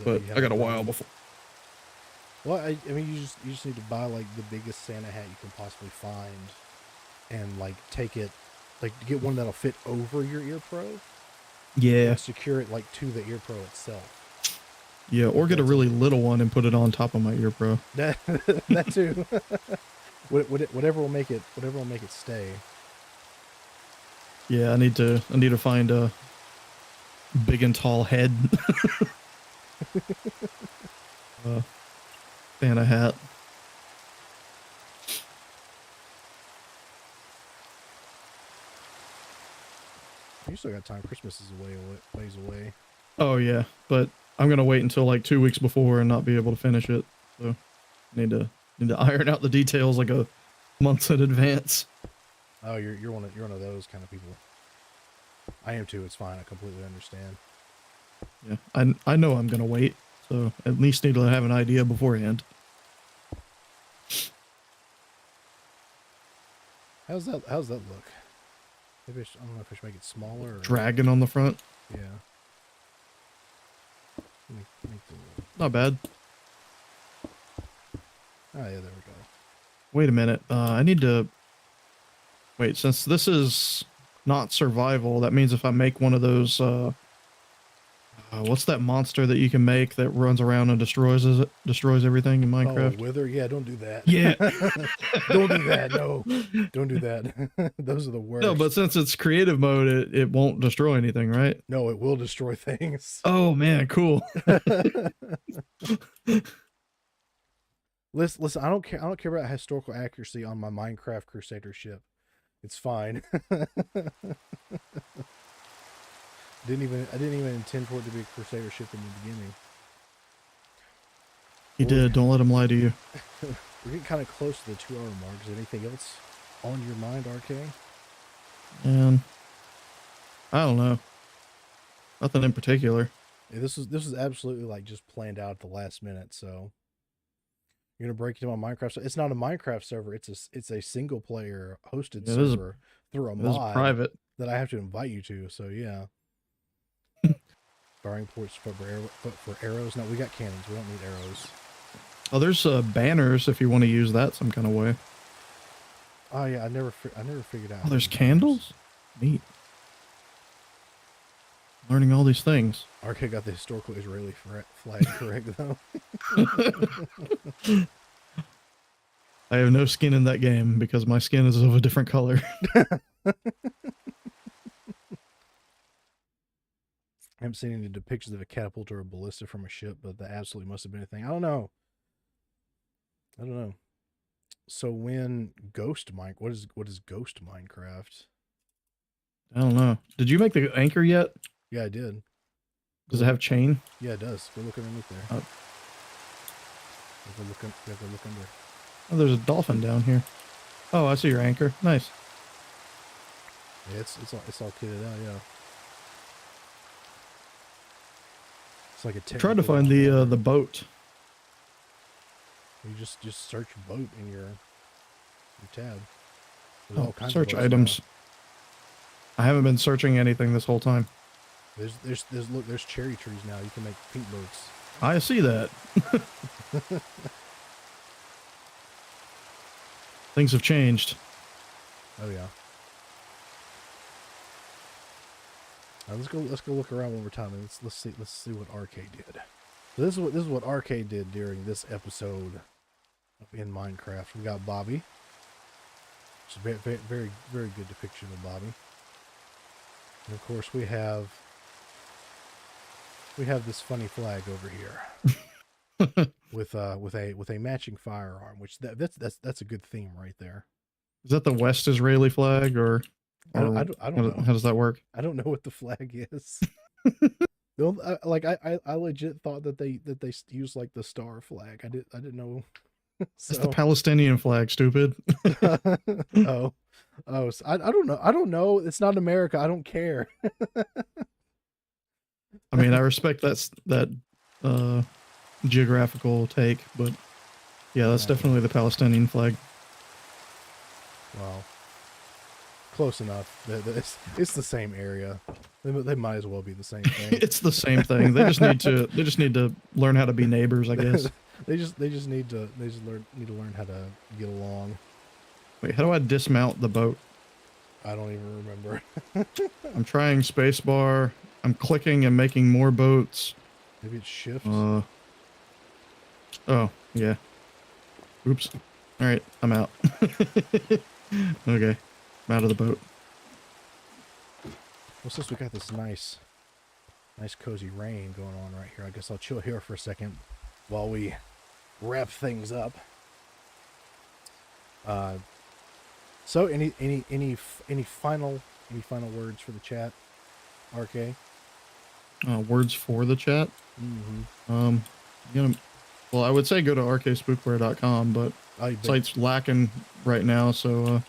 But I got a while before. Well, I mean, you just need to buy like the biggest Santa hat you can possibly find, and like take it, like get one that'll fit over your ear pro. Yeah. And secure it like to the ear pro itself. Yeah, or get a really little one and put it on top of my ear pro. That too. Whatever will make it stay. Yeah, I need to find a big and tall head. Santa hat. You still got time. Christmas is ways away. Oh yeah, but I'm gonna wait until like 2 weeks before and not be able to finish it. So need to iron out the details like a month in advance. Oh, you're one of those kind of people. I am too. It's fine. I completely understand. Yeah, I know I'm gonna wait, so at least need to have an idea beforehand. How's that look? Maybe I don't know if I should make it smaller. Or... Dragon on the front. Yeah. Make the little... Not bad. Oh yeah, there we go. Wait a minute. I need to... Wait, since this is not survival, that means if I make one of those, what's that monster that you can make that runs around and destroys everything in Minecraft? Oh, Wither? Yeah, don't do that. Yeah. Don't do that. No, don't do that. Those are the worst. No, but since it's creative mode, it won't destroy anything, right? No, it will destroy things. Oh man, cool. Listen, I don't care about historical accuracy on my Minecraft Crusader ship. It's fine. I didn't even intend for it to be a Crusader ship in the beginning. He did. Don't let him lie to you. We're getting kind of close to the 2 hour mark. Is there anything else on your mind, RK? And I don't know. Nothing in particular. Yeah, this is absolutely like just planned out at the last minute. So you're gonna break into my Minecraft. It's not a Minecraft server. It's a single player hosted server through a mod private that I have to invite you to. So yeah. Firing ports for arrows. No, we got cannons. We don't need arrows. Oh, there's banners if you want to use that some kind of way. Oh yeah, I never figured out. Oh, there's candles? Neat. Learning all these things. RK got the historical Israeli flag correct though. I have no skin in that game because my skin is of a different color. I haven't seen any depictions of a catapult or a ballista from a ship, but that absolutely must have been a thing. I don't know. So when what is Ghost Minecraft? I don't know. Did you make the anchor yet? Yeah, I did. Does it have chain? Yeah, it does. Go look underneath there. Oh. You have to look under. Oh, there's a dolphin down here. Oh, I see your anchor. Nice. Yeah, it's all kitted out. Yeah. It's like a. Try to find the boat. You just search boat in your tab. There's Oh, all kinds search of boats items. now. I haven't been searching anything this whole time. There's cherry trees now. You can make pink boats. I see that. Things have changed. Oh yeah. Let's go look around one more time and let's see what RK did. So this is what RK did during this episode in Minecraft. We got Bobby. It's a very good depiction of Bobby. And of course we have this funny flag over here. with a matching firearm, which that's a good theme right there. Is that the West Israeli flag or I don't know. How does that work? I don't know what the flag is. I legit thought that they used like the star flag. I didn't know. It's the Palestinian flag, stupid. So I don't know. I don't know. It's not America. I don't care. I mean, I respect that geographical take, but yeah, that's definitely the Palestinian flag. Well, close enough. It's the same area. They might as well be the same thing. It's the same thing. They just need to learn how to be neighbors, I guess. they just need to learn how to get along. Wait, how do I dismount the boat? I don't even remember. I'm trying spacebar. I'm clicking and making more boats. Maybe it's shift. Oh yeah. Oops. All right, I'm out. Okay, I'm out of the boat. Well, since we got this nice cozy rain going on right here, I guess I'll chill here for a second while we wrap things up. So any final words for the chat, RK? Words for the chat. Mm-hmm. Well, I would say go to RKSpookware.com, but site's lacking right now, so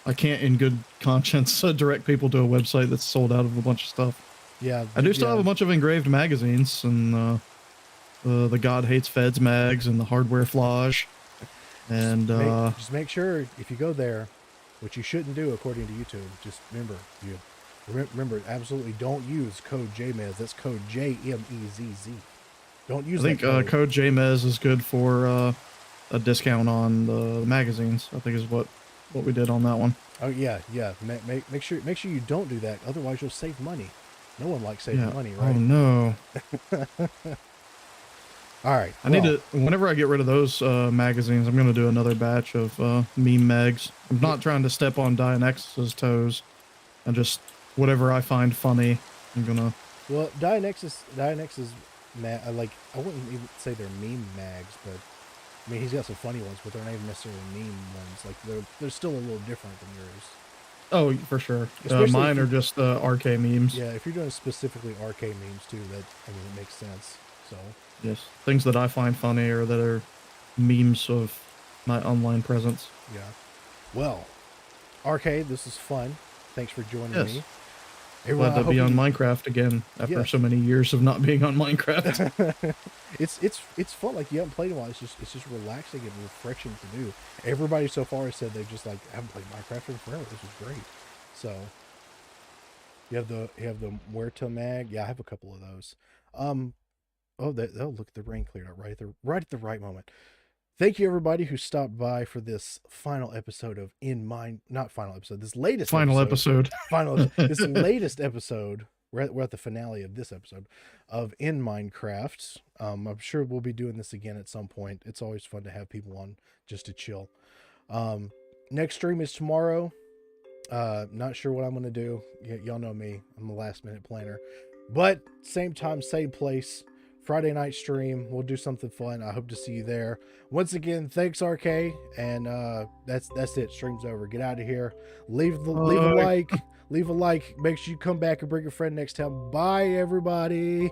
I can't in good conscience direct people to a website that's sold out of a bunch of stuff. Yeah, I do still have a bunch of engraved magazines, and the God Hates Feds mags and the Hardware Flage, and just make sure if you go there, which you shouldn't do according to YouTube. Just remember, absolutely don't use code JMeZZ. That's code JMeZZ. Don't use I think that code JMeZZ is good for a discount on the magazines. I think is what we did on that one. Oh yeah, yeah. Make sure you don't do that. Otherwise, you'll save money. No one likes saving Yeah. money, Oh right? no. All right. I need to. Whenever I get rid of those magazines, I'm gonna do another batch of meme mags. I'm not trying to step on Dianexus's toes. And just whatever I find funny, I'm gonna. Well, Dianexus, like I wouldn't even say they're meme mags, but I mean he's got some funny ones, but they're not even necessarily meme ones. Like they're still a little different than yours. Oh, for sure. Especially Mine are just RK memes. Yeah, if you're doing specifically RK memes too, that I mean it makes sense. So Yes, things that I find funny or that are memes of my online presence. yeah. Well, RK, this is fun. Thanks for joining Yes. me. Glad to be on Minecraft again after so many years of not being on Minecraft. it's fun. Like you haven't played in a while. It's just relaxing and refreshing to do. Everybody so far has said they just like haven't played Minecraft in forever. This is great. So you have the Muerta mag. Yeah, I have a couple of those. Oh, look, the rain cleared out right at the right moment. Thank you everybody who stopped by for this final episode of this latest Final episode. This latest episode. We're at the finale of this episode of In Minecraft. I'm sure we'll be doing this again at some point. It's always fun to have people on just to chill. Next stream is tomorrow. Not sure what I'm gonna do. Y'all know me. I'm a last minute planner. But same time, same place. Friday night stream. We'll do something fun. I hope to see you there. Once again, thanks RK, and that's it. Stream's over. Get out of here. Leave a like. Make sure you come back and bring a friend next time. Bye everybody.